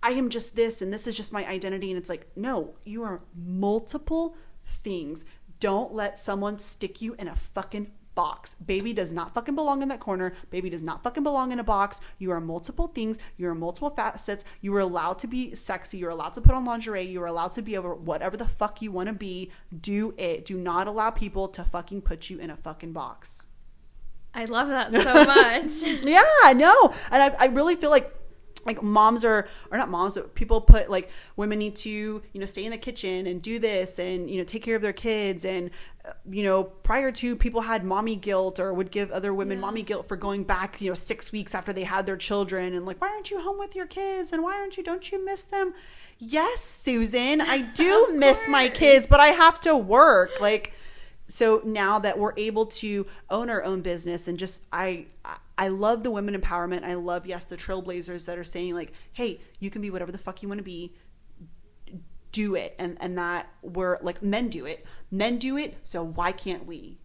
I am just this and this is just my identity. And it's like, no, you are multiple things. Don't let someone stick you in a fucking box. Baby does not fucking belong in that corner. Baby does not fucking belong in a box. You are multiple things. You are multiple facets. You are allowed to be sexy. You're allowed to put on lingerie. You are allowed to be over whatever the fuck you want to be. Do it. Do not allow people to fucking put you in a fucking box. I love that so much. Yeah, I know. And I really feel like moms or not moms, but people put like women need to, you know, stay in the kitchen and do this and, you know, take care of their kids. And, you know, prior to, people had mommy guilt or would give other women mommy guilt for going back, you know, 6 weeks after they had their children and like, why aren't you home with your kids? And don't you miss them? Yes, Susan, I do miss my kids, but I have to work. Like, so now that we're able to own our own business and just, I love the women empowerment. I love, yes, the trailblazers that are saying like, hey, you can be whatever the fuck you want to be. Do it. And that we're like, men do it. So why can't we?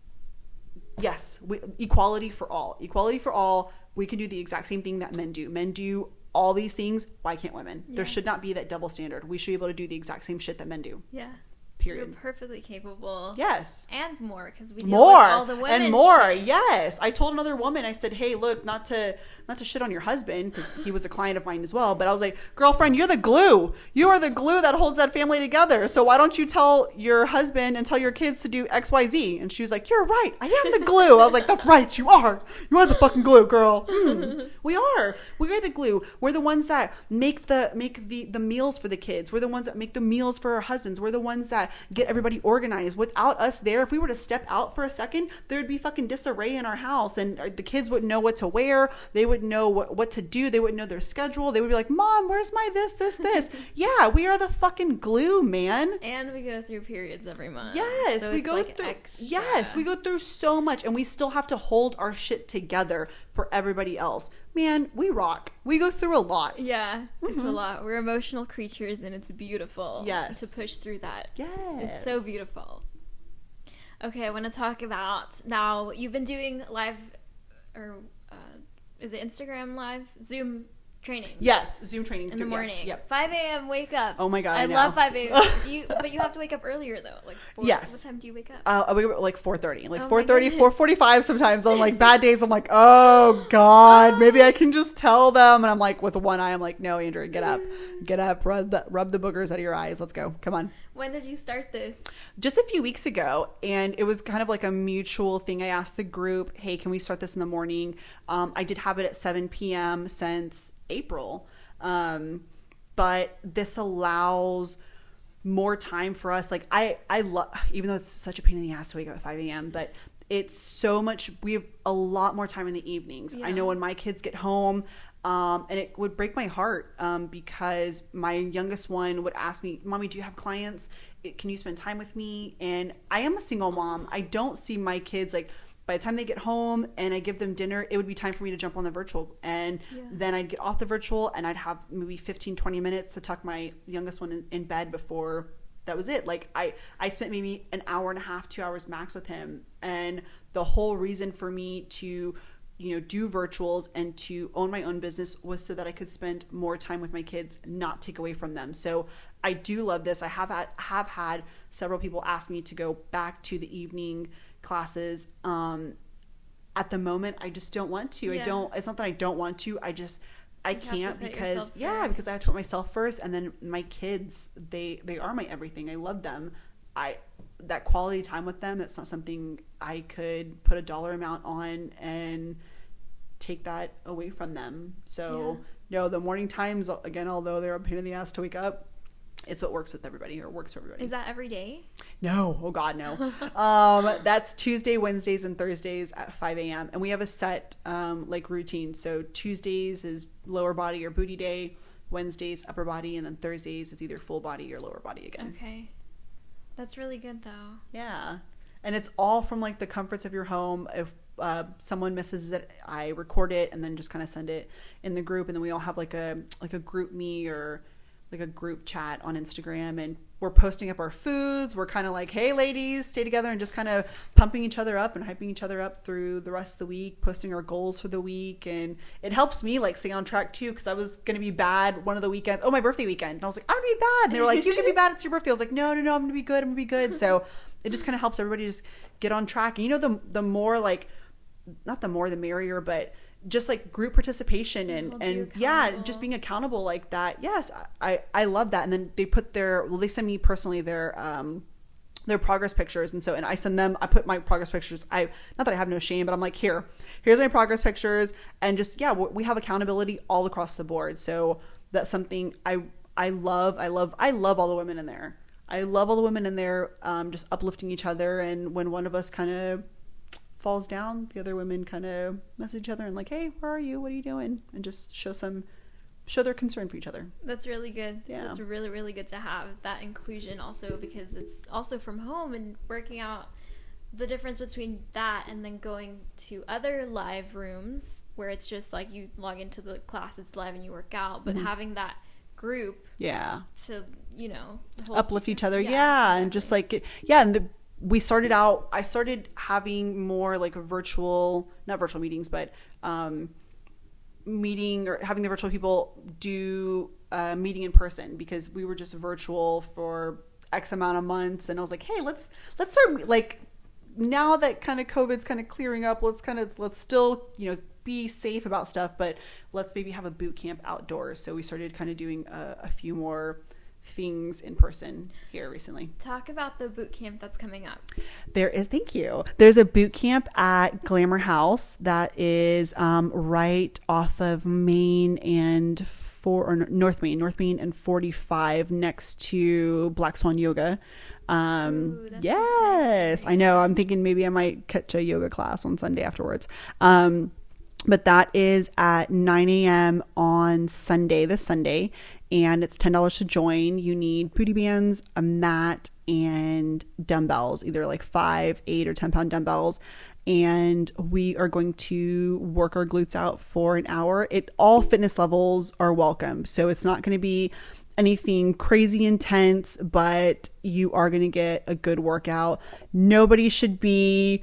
Yes. Equality for all. Equality for all. We can do the exact same thing that men do. Men do all these things. Why can't women? Yeah. There should not be that double standard. We should be able to do the exact same shit that men do. Yeah. Period. You're perfectly capable. Yes. And more, because we deal with all the women. And more, yes. I told another woman, I said, hey, look, not to shit on your husband, because he was a client of mine as well, but I was like, girlfriend, you're the glue. You are the glue that holds that family together. So why don't you tell your husband and tell your kids to do X, Y, Z? And she was like, you're right. I am the glue. I was like, that's right. You are. You are the fucking glue, girl. We are. We are the glue. We're the ones that make the meals for the kids. We're the ones that make the meals for our husbands. We're the ones that get everybody organized. Without us there, if we were to step out for a second, there would be fucking disarray in our house, and the kids wouldn't know what to wear. They wouldn't know what to do. They wouldn't know their schedule. They would be like, Mom, where's my this? Yeah, we are the fucking glue, man. And we go through periods every month. Yes, so we go like through extra. Yes, we go through so much, and we still have to hold our shit together for everybody else. Man, we rock. We go through a lot. Yeah, it's a lot. We're emotional creatures, and it's beautiful. Yes. To push through that. Yes. It's so beautiful. Okay, I want to talk about, now you've been doing live, or is it Instagram live? Zoom training. Yes, Zoom training. In the morning. Yes, yep. 5 a.m. wake ups. Oh my God, I love 5 a.m. But you have to wake up earlier though. Like yes. What time do you wake up? I wake up at like 4:30. Like 4:30, 4:45 sometimes. On like bad days, I'm like, oh God, maybe I can just tell them. And I'm like, with one eye, I'm like, no, Andrea, get up, rub the boogers out of your eyes. Let's go. Come on. When did you start this? Just a few weeks ago, and it was kind of like a mutual thing. I asked the group, hey, can we start this in the morning? I did have it at 7 p.m. since April. But this allows more time for us. Like I love, even though it's such a pain in the ass to wake up at 5 a.m., but it's so much, we have a lot more time in the evenings. Yeah. I know when my kids get home, and it would break my heart, because my youngest one would ask me, Mommy, do you have clients? Can you spend time with me? And I am a single mom. I don't see my kids, like, by the time they get home and I give them dinner, it would be time for me to jump on the virtual. And then I'd get off the virtual and I'd have maybe 15, 20 minutes to tuck my youngest one in bed before that was it. Like I spent maybe an hour and a half, 2 hours max with him. And the whole reason for me to, you know, do virtuals and to own my own business was so that I could spend more time with my kids, not take away from them. So I do love this. I have had several people ask me to go back to the evening classes. At the moment, I just don't want to. Yeah. It's not that I don't want to. I can't because because I have to put myself first. And then my kids, they are my everything. I love them. That quality time with them, that's not something I could put a dollar amount on and take that away from them. So no, the morning times, again, although they're a pain in the ass to wake up, it's what works with everybody, or works for everybody. Is that every day? No. Oh God, no. That's Tuesday, Wednesdays, and Thursdays at 5 a.m. And we have a set like routine. So Tuesdays is lower body or booty day, Wednesdays upper body, and then Thursdays is either full body or lower body again. Okay. That's really good though. Yeah. And it's all from like the comforts of your home. If someone misses it, I record it and then just kind of send it in the group, and then we all have like a group me or like a group chat on Instagram, and we're posting up our foods. We're kind of like, hey ladies, stay together, and just kind of pumping each other up and hyping each other up through the rest of the week, posting our goals for the week. And it helps me like stay on track too, because I was gonna be bad one of the weekends, my birthday weekend, and I was like, I'm gonna be bad, and they were like, you can be bad, it's your birthday. I was like, no, I'm gonna be good. So it just kind of helps everybody just get on track. And the more like, not the more the merrier, but just like group participation and just being accountable like that. Yes, I love that. And then they send me personally their progress pictures, and I put my progress pictures, not that I have no shame, but I'm like, here's my progress pictures, and just we have accountability all across the board. So that's something I love all the women in there. I love all the women in there, just uplifting each other. And when one of us kind of falls down, the other women kind of message each other and like, hey, where are you? What are you doing? And just show their concern for each other. That's really good. Yeah. That's really, really good to have that inclusion also, because it's also from home, and working out the difference between that and then going to other live rooms where it's just like you log into the class, it's live and you work out, but having that group to uplift each other. Exactly. And just like I started having more like not virtual meetings, but meeting or having the virtual people do a meeting in person, because we were just virtual for X amount of months. And I was like, hey, let's start, like, now that kind of COVID's kind of clearing up, let's still, be safe about stuff, but let's maybe have a boot camp outdoors. So we started kind of doing a few more things in person here recently. Talk about the boot camp that's coming up. Thank you. There's a boot camp at Glamour House that is right off of Main and North Main and 45, next to Black Swan Yoga. Yes, I know. I'm thinking maybe I might catch a yoga class on Sunday afterwards. But that is at 9 a.m. on this Sunday, and it's $10 to join. You need booty bands, a mat, and dumbbells, either like 5, 8, or 10-pound dumbbells. And we are going to work our glutes out for an hour. All fitness levels are welcome. So it's not going to be anything crazy intense, but you are going to get a good workout. Nobody should be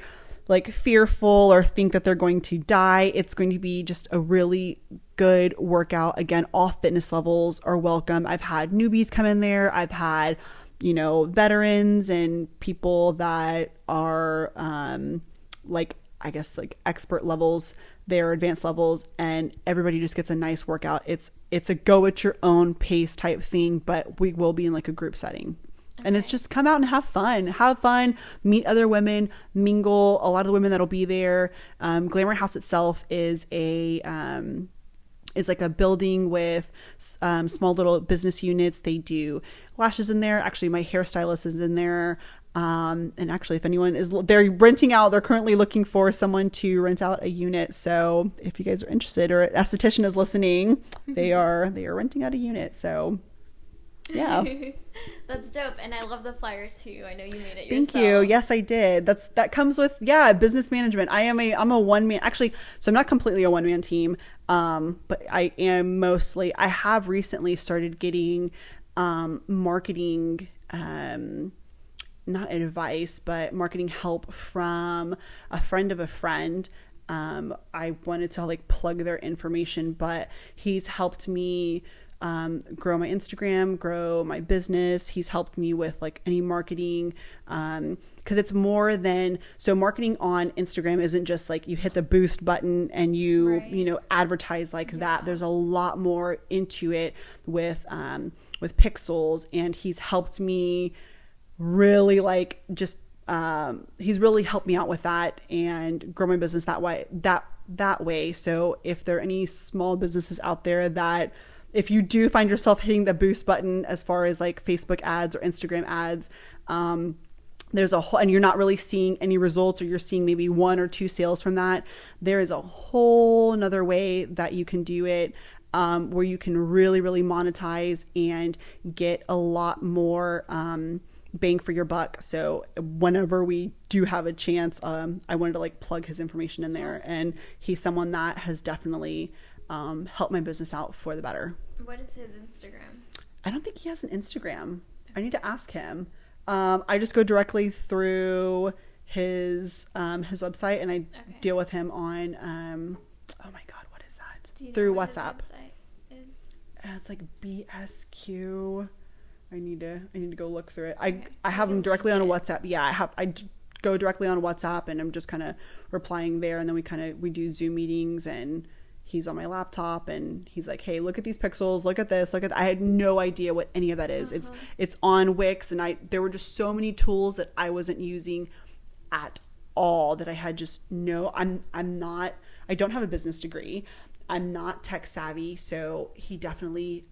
like fearful or think that they're going to die. It's going to be just a really good workout. Again, all fitness levels are welcome. I've had newbies come in there. I've had, veterans and people that are like expert levels, they're advanced levels, and everybody just gets a nice workout. It's a go at your own pace type thing, but we will be in like a group setting. Okay. And it's just come out and have fun, meet other women, mingle. A lot of the women that'll be there. Glamour House itself is like a building with small little business units. They do lashes in there. Actually, my hairstylist is in there. And actually, if anyone they're renting out, they're currently looking for someone to rent out a unit. So if you guys are interested, or an esthetician is listening, they are renting out a unit. So yeah. That's dope. And I love the flyer too. I know you made it yourself. Thank you. Yes, I did. That comes with, business management. I'm a one man, actually, so I'm not completely a one man team. But I have recently started getting, marketing, not advice, but marketing help from a friend of a friend. I wanted to like plug their information, but he's helped me grow my Instagram, grow my business. He's helped me with like any marketing, because it's more than, so marketing on Instagram isn't just like you hit the boost button and you advertise like that. There's a lot more into it with pixels, and he's helped me really like just he's really helped me out with that and grow my business that way. So if there are any small businesses out there that, if you do find yourself hitting the boost button as far as like Facebook ads or Instagram ads, there's and you're not really seeing any results, or you're seeing maybe 1 or 2 sales from that, there is a whole nother way that you can do it, where you can really, really monetize and get a lot more bang for your buck. So whenever we do have a chance, I wanted to like plug his information in there, and he's someone that has definitely helped my business out for the better. What is his Instagram? I don't think he has an Instagram. I need to ask him. I just go directly through his website, and I deal with him on oh my god, what is that? Through WhatsApp. It's like BSQ. I need to go look through it. I have him directly on a WhatsApp. Yeah, I go directly on WhatsApp, and I'm just kind of replying there, and then we do Zoom meetings, and he's on my laptop, and he's like, hey, look at these pixels, look at this, look at I had no idea what any of that is. It's on Wix, and there were just so many tools that I wasn't using at all, that I had just I don't have a business degree. I'm not tech savvy, so he definitely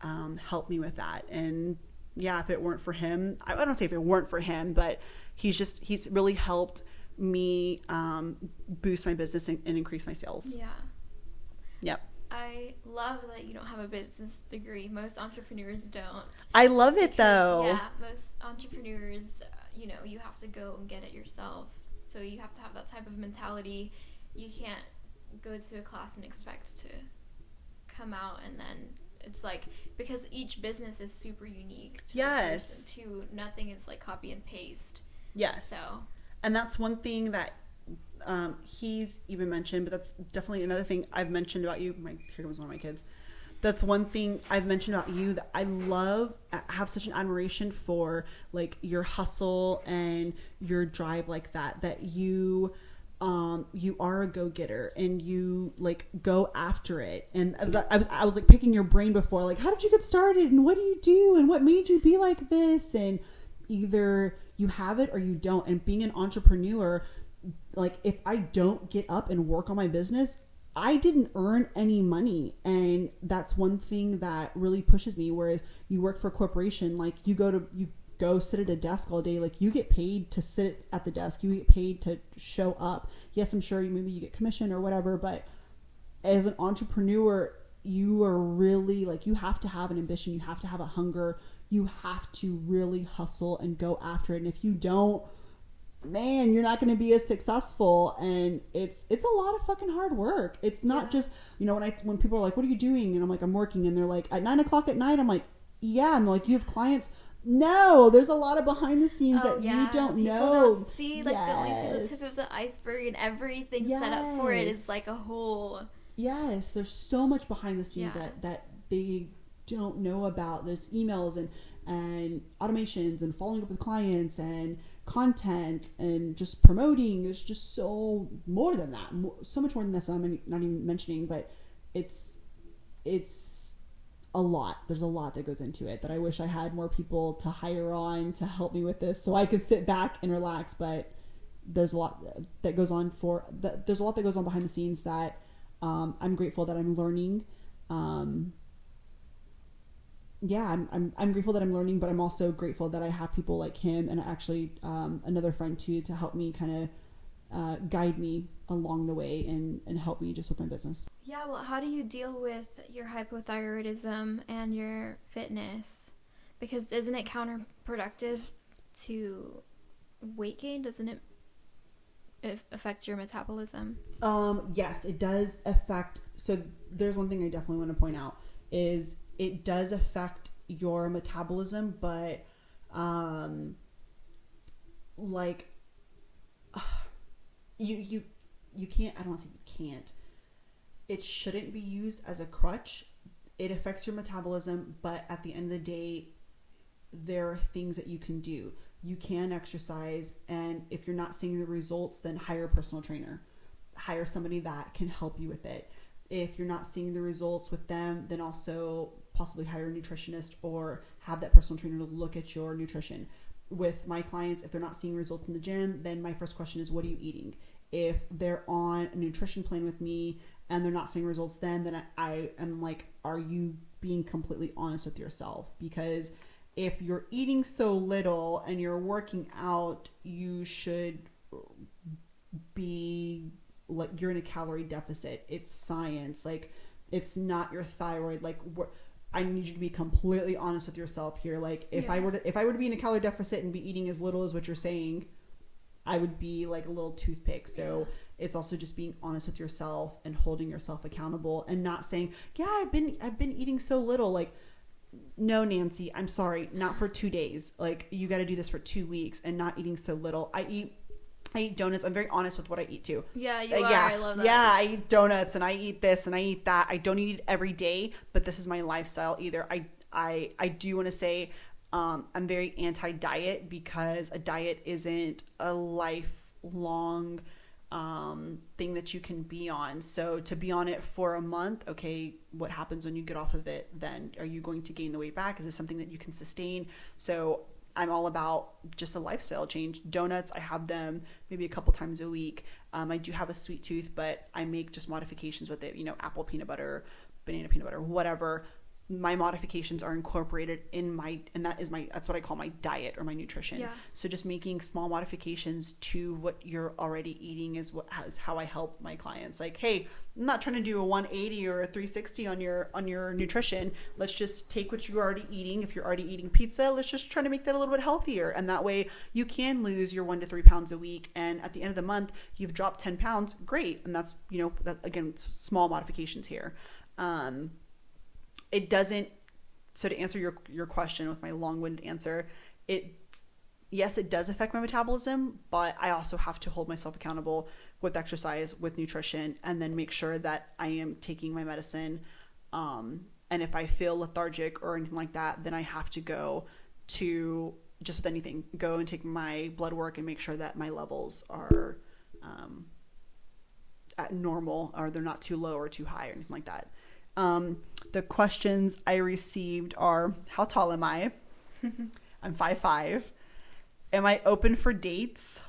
helped me with that. And yeah, if it weren't for him, I don't say if it weren't for him, but he's really helped me boost my business and increase my sales. Yeah. Yep. I love that you don't have a business degree. Most entrepreneurs don't. I love it though. Yeah, most entrepreneurs, you have to go and get it yourself. So you have to have that type of mentality. You can't go to a class and expect to come out, and then it's like, because each business is super unique to the person too. Nothing is like copy and paste. Yes. So, and that's one thing that he's even mentioned, but that's definitely another thing I've mentioned about you. Here comes one of my kids. That's one thing I've mentioned about you that I have such an admiration for, like your hustle and your drive like that you are a go-getter, and you like go after it. And I was like picking your brain before, like, how did you get started, and what do you do, and what made you be like this? And either you have it or you don't. And being an entrepreneur, like, if I don't get up and work on my business, I didn't earn any money. And that's one thing that really pushes me. Whereas you work for a corporation, like you go sit at a desk all day, like you get paid to sit at the desk, you get paid to show up. Yes, I'm sure maybe you get commission or whatever, but as an entrepreneur, you are really like, you have to have an ambition, you have to have a hunger, you have to really hustle and go after it. And if you don't, man, you're not going to be as successful. And it's a lot of fucking hard work. It's not just, when people are like, what are you doing? And I'm like, I'm working. And they're like, at 9:00 at night, I'm like, yeah. And they're like, you have clients? No, there's a lot of behind the scenes that you don't know. Don't see, like, they only see the tip of the iceberg, and everything set up for it is like a whole. Yes, there's so much behind the scenes that they don't know about. There's emails and automations and following up with clients and content and just promoting. There's just so more than that, so much more than this I'm not even mentioning, but it's a lot. There's a lot that goes into it that I wish I had more people to hire on to help me with this, so I could sit back and relax. But there's a lot that goes on there's a lot that goes on behind the scenes that I'm grateful that I'm learning. I'm grateful that I'm learning, but I'm also grateful that I have people like him, and actually another friend too, to help me kind of guide me along the way and help me just with my business. Yeah, well, how do you deal with your hypothyroidism and your fitness? Because isn't it counterproductive to weight gain? Doesn't it affect your metabolism? Yes, it does affect. So there's one thing I definitely want to point out is it does affect your metabolism, but you can't, I don't want to say you can't. It shouldn't be used as a crutch. It affects your metabolism, but at the end of the day, there are things that you can do. You can exercise, and if you're not seeing the results, then hire a personal trainer. Hire somebody that can help you with it. If you're not seeing the results with them, then also possibly hire a nutritionist or have that personal trainer to look at your nutrition. With my clients, if they're not seeing results in the gym, then my first question is, what are you eating? If they're on a nutrition plan with me and they're not seeing results, then I am like, are you being completely honest with yourself? Because if you're eating so little and you're working out, you should be like, you're in a calorie deficit. It's science. Like, it's not your thyroid. Like, I need you to be completely honest with yourself here. Like if I were to be in a calorie deficit and be eating as little as what you're saying, I would be like a little toothpick. So it's also just being honest with yourself and holding yourself accountable and not saying, yeah, I've been eating so little. Like, no, Nancy, I'm sorry, not for 2 days. Like, you got to do this for 2 weeks and not eating so little. I eat donuts. I'm very honest with what I eat too. Yeah, you are. I love that. Yeah, I eat donuts and I eat this and I eat that. I don't eat it every day, but this is my lifestyle either. I do want to say I'm very anti-diet because a diet isn't a lifelong thing that you can be on. So to be on it for a month, okay, what happens when you get off of it then? Are you going to gain the weight back? Is this something that you can sustain? So I'm all about just a lifestyle change. Donuts, I have them maybe a couple times a week. I do have a sweet tooth, but I make just modifications with it, apple peanut butter, banana peanut butter, whatever. My modifications are incorporated in that's what I call my diet or my nutrition. Yeah. So just making small modifications to what you're already eating is how I help my clients. Like, hey, I'm not trying to do a 180 or a 360 on your nutrition. Let's just take what you're already eating. If you're already eating pizza, let's just try to make that a little bit healthier. And that way you can lose your 1 to 3 pounds a week. And at the end of the month, you've dropped 10 pounds. Great. And that's, that, again, small modifications here. It doesn't, so to answer your question with my long-winded answer, yes, it does affect my metabolism, but I also have to hold myself accountable with exercise, with nutrition, and then make sure that I am taking my medicine. And if I feel lethargic or anything like that, then I have to go to, just with anything, go and take my blood work and make sure that my levels are at normal, or they're not too low or too high or anything like that. The questions I received are, how tall am I? I'm 5'5". Am I open for dates?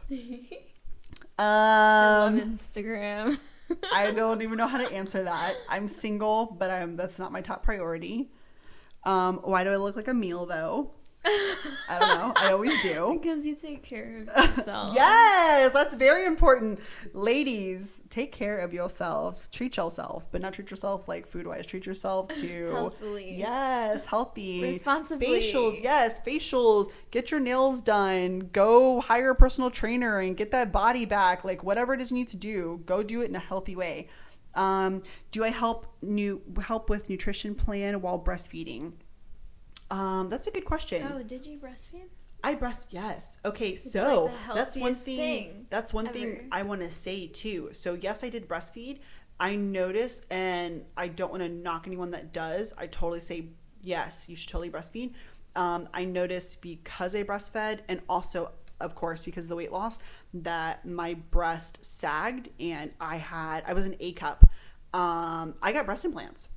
I love Instagram. I don't even know how to answer that. I'm single, but that's not my top priority. Why do I look like a meal though? I don't know. I always do. Because you take care of yourself. Yes, that's very important. Ladies, take care of yourself. Treat yourself, but not treat yourself like food-wise. Treat yourself to healthily. Yes, healthy. Responsibly. Facials, yes, facials. Get your nails done. Go hire a personal trainer and get that body back. Like whatever it is you need to do, go do it in a healthy way. Do I help with nutrition plan while breastfeeding? That's a good question. Oh, did you breastfeed? Yes. Okay, so like that's one thing. That's one ever. thing I want to say too. So yes, I did breastfeed. I noticed, and I don't want to knock anyone that does. I totally say yes, you should totally breastfeed. I noticed because I breastfed, and also, of course, because of the weight loss, that my breast sagged, and I was an A cup. I got breast implants.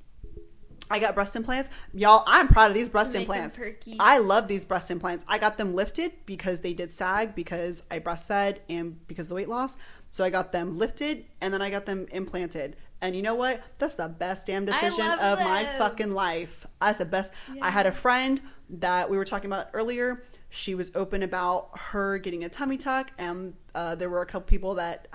Y'all, I'm proud of these breast implants. I love these breast implants. I got them lifted because they did sag, because I breastfed and because of the weight loss. So I got them lifted and then I got them implanted. And you know what? That's the best damn decision of my fucking life. That's the best. Yeah. I had a friend that we were talking about earlier. She was open about her getting a tummy tuck, and there were a couple people that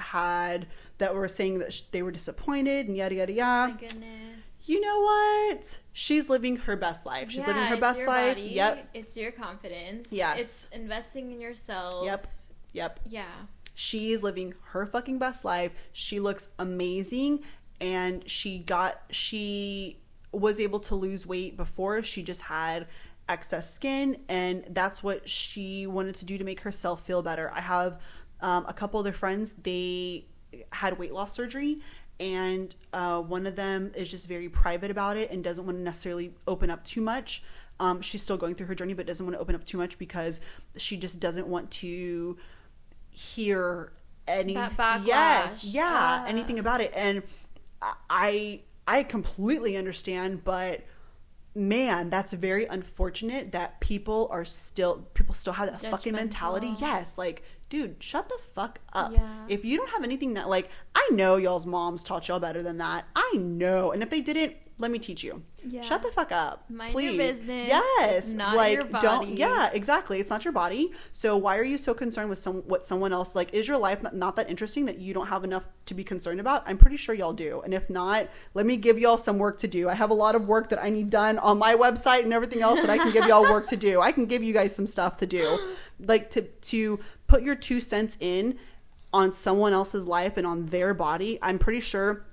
were saying that they were disappointed and yada yada yada. My goodness. You know what? She's living her best life. She's living her best life. Body. Yep. It's your confidence. Yes. It's investing in yourself. Yep. Yeah. She's living her fucking best life. She looks amazing, and she was able to lose weight before. She just had excess skin, and that's what she wanted to do to make herself feel better. I have a couple other friends. They had weight loss surgery, and one of them is just very private about it and doesn't want to necessarily open up too much. She's still going through her journey, but doesn't want to open up too much because she just doesn't want to hear any backlash. Anything about it. And I completely understand, but man, that's very unfortunate that people still have that fucking mentality. Yes, like, dude, shut the fuck up. Yeah. If you don't have anything that, like, I know y'all's moms taught y'all better than that. I know. And if they didn't, let me teach you. Yeah. Shut the fuck up. Mind please. your business. Yes. It's not like your body. don't. Yeah, exactly. It's not your body. So why are you so concerned with what someone else, like, is your life not that interesting that you don't have enough to be concerned about? I'm pretty sure y'all do. And if not, let me give y'all some work to do. I have a lot of work that I need done on my website and everything else that I can give y'all work to do. I can give you guys some stuff to do, like to put your 2 cents in on someone else's life and on their body. I'm pretty sure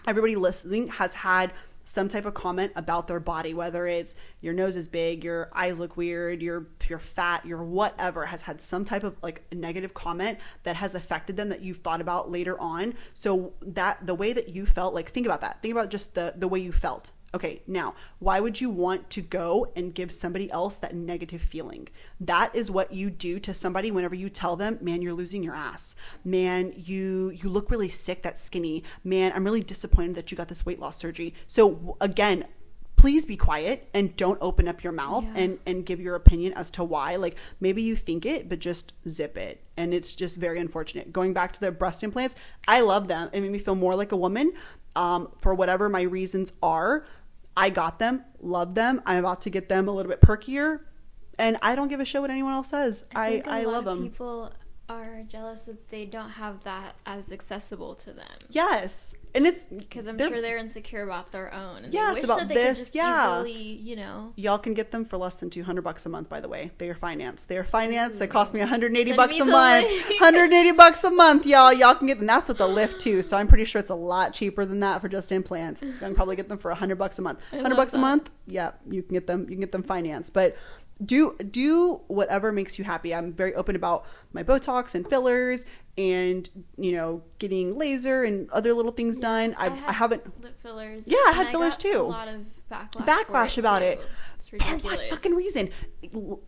everybody listening has had some type of comment about their body, whether it's your nose is big, your eyes look weird, you're fat, you're whatever, has had some type of like negative comment that has affected them that you've thought about later on. So that the way that you felt, like, think about that. Think about just the way you felt. Okay, now, why would you want to go and give somebody else that negative feeling? That is what you do to somebody whenever you tell them, man, you're losing your ass. Man, you look really sick, that's skinny. Man, I'm really disappointed that you got this weight loss surgery. So again, please be quiet and don't open up your mouth and give your opinion as to why. Like, maybe you think it, but just zip it. And it's just very unfortunate. Going back to the breast implants, I love them. It made me feel more like a woman. For whatever my reasons are, I got them, love them. I'm about to get them a little bit perkier, and I don't give a shit what anyone else says. I love them. People are jealous that they don't have that as accessible to them. Yes, and it's because I'm sure they're insecure about their own. And yes, they wish about that they this. Could just easily, y'all can get them for less than $200 a month. By the way, they are financed. They are financed. It cost me $180 a month. $180 a month, y'all. Y'all can get them. That's with the lift too. So I'm pretty sure it's a lot cheaper than that for just implants. You can probably get them for $100 a month. $100 a month. Yeah, you can get them. You can get them financed, but. Do whatever makes you happy. I'm very open about my Botox and fillers and, getting laser and other little things done. I haven't lip fillers. Yeah, I had fillers too. A lot of backlash about it. It's ridiculous. For what fucking reason?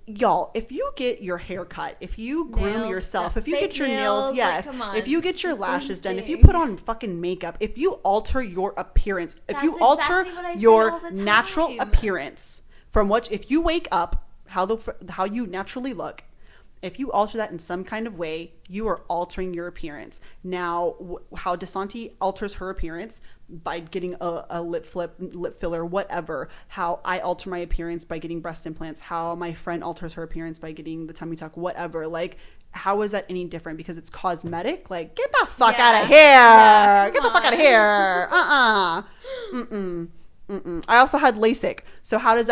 Y'all, if you get your hair cut, if you groom yourself, if you get your nails, yes, if you get your lashes done, if you put on fucking makeup, if you alter your appearance, if you alter your natural appearance from if you wake up, how you naturally look, if you alter that in some kind of way, you are altering your appearance. Now, how DeSanti alters her appearance by getting a lip filler, whatever. How I alter my appearance by getting breast implants. How my friend alters her appearance by getting the tummy tuck, whatever. Like, how is that any different? Because it's cosmetic? Like, get the fuck out of here. Get the fuck out of here. Mm-mm. I also had LASIK. So how does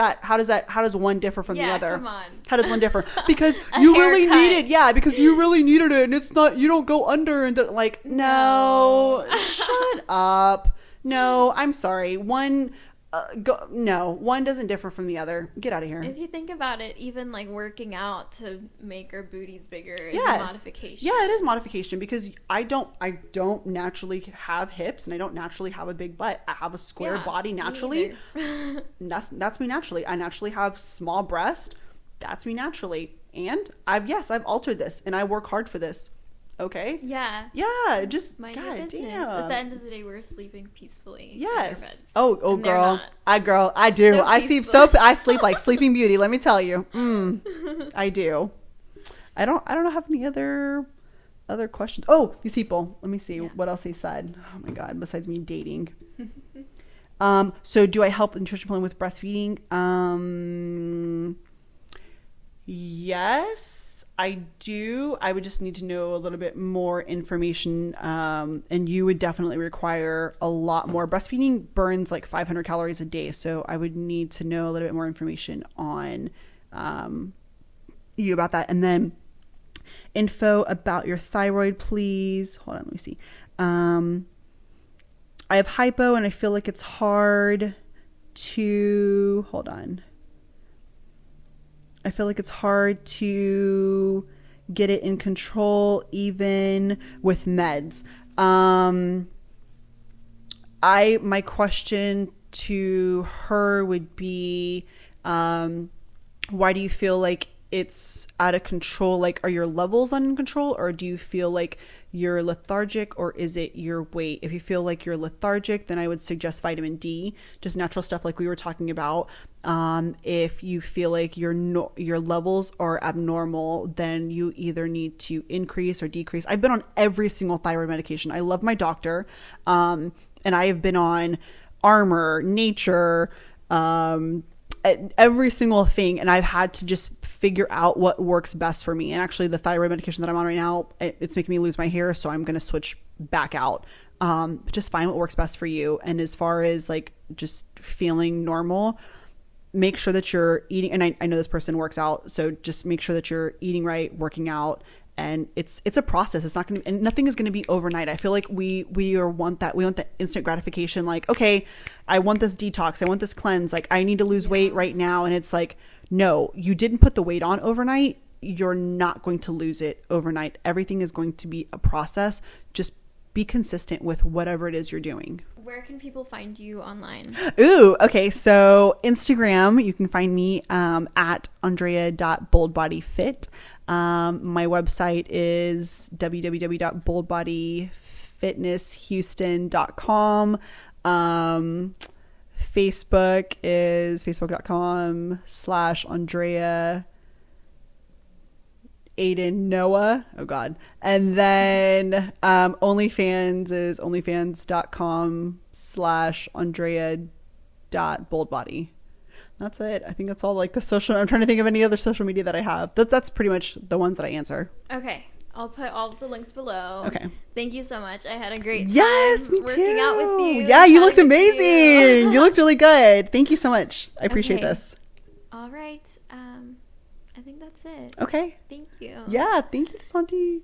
one differ from the other? Come on. How does one differ? Because you really needed, because you really needed it, and it's not, you don't go under and like, no, shut up. No, I'm sorry. One doesn't differ from the other. Get out of here. If you think about it, even like working out to make our booties bigger is a modification. Yeah, it is modification because I don't naturally have hips and I don't naturally have a big butt. I have a square body naturally. That's me naturally. I naturally have small breast. That's me naturally. And I've altered this and I work hard for this. Okay. Yeah. Yeah. Just mind your business. Damn. At the end of the day, we're sleeping peacefully. Yes. In our beds. Oh, girl. I do. So I sleep like Sleeping Beauty. Let me tell you. I do. I don't have any other questions. Oh, these people. Let me see what else they said. Oh my God. Besides me dating. So do I help nutrition plan with breastfeeding? Yes. I do. I would just need to know a little bit more information. And you would definitely require a lot more. Breastfeeding burns like 500 calories a day. So I would need to know a little bit more information on you about that. And then info about your thyroid, please. Hold on. Let me see. I have hypo and I feel like it's hard to... Hold on. I feel like it's hard to get it in control even with meds. My question to her would be, why do you feel like it's out of control? Like, are your levels under control, or do you feel like you're lethargic, or is it your weight? If you feel like you're lethargic, then I would suggest vitamin D, just natural stuff like we were talking about. If you feel like your levels are abnormal, then you either need to increase or decrease. I've been on every single thyroid medication. I love my doctor. And I have been on Armor, Nature, every single thing, and I've had to just figure out what works best for me. And actually the thyroid medication that I'm on right now, it's making me lose my hair, so I'm going to switch back out. Just find what works best for you. And as far as like just feeling normal, make sure that you're eating, and I know this person works out, so just make sure that you're eating right, working out. And it's a process. It's not going to, and nothing is going to be overnight. I feel like we want that instant gratification. Like, okay, I want this detox. I want this cleanse. Like, I need to lose weight right now. And it's like, no, you didn't put the weight on overnight. You're not going to lose it overnight. Everything is going to be a process. Just be consistent with whatever it is you're doing. Where can people find you online? Ooh, okay. So Instagram, you can find me at andrea.boldbodyfit. My website is www.boldbodyfitnesshouston.com. Facebook is facebook.com/Andrea Aiden Noah. Oh God. And then OnlyFans is onlyfans.com/Andrea.boldbody. That's it. I think that's all like the social. I'm trying to think of any other social media that I have. That's pretty much the ones that I answer. Okay. I'll put all of the links below. Okay. Thank you so much. I had a great time working out with you. Yeah, you looked amazing. You looked really good. Thank you so much. I appreciate this. All right. I think that's it. Okay. Thank you. Yeah, thank you, Santi.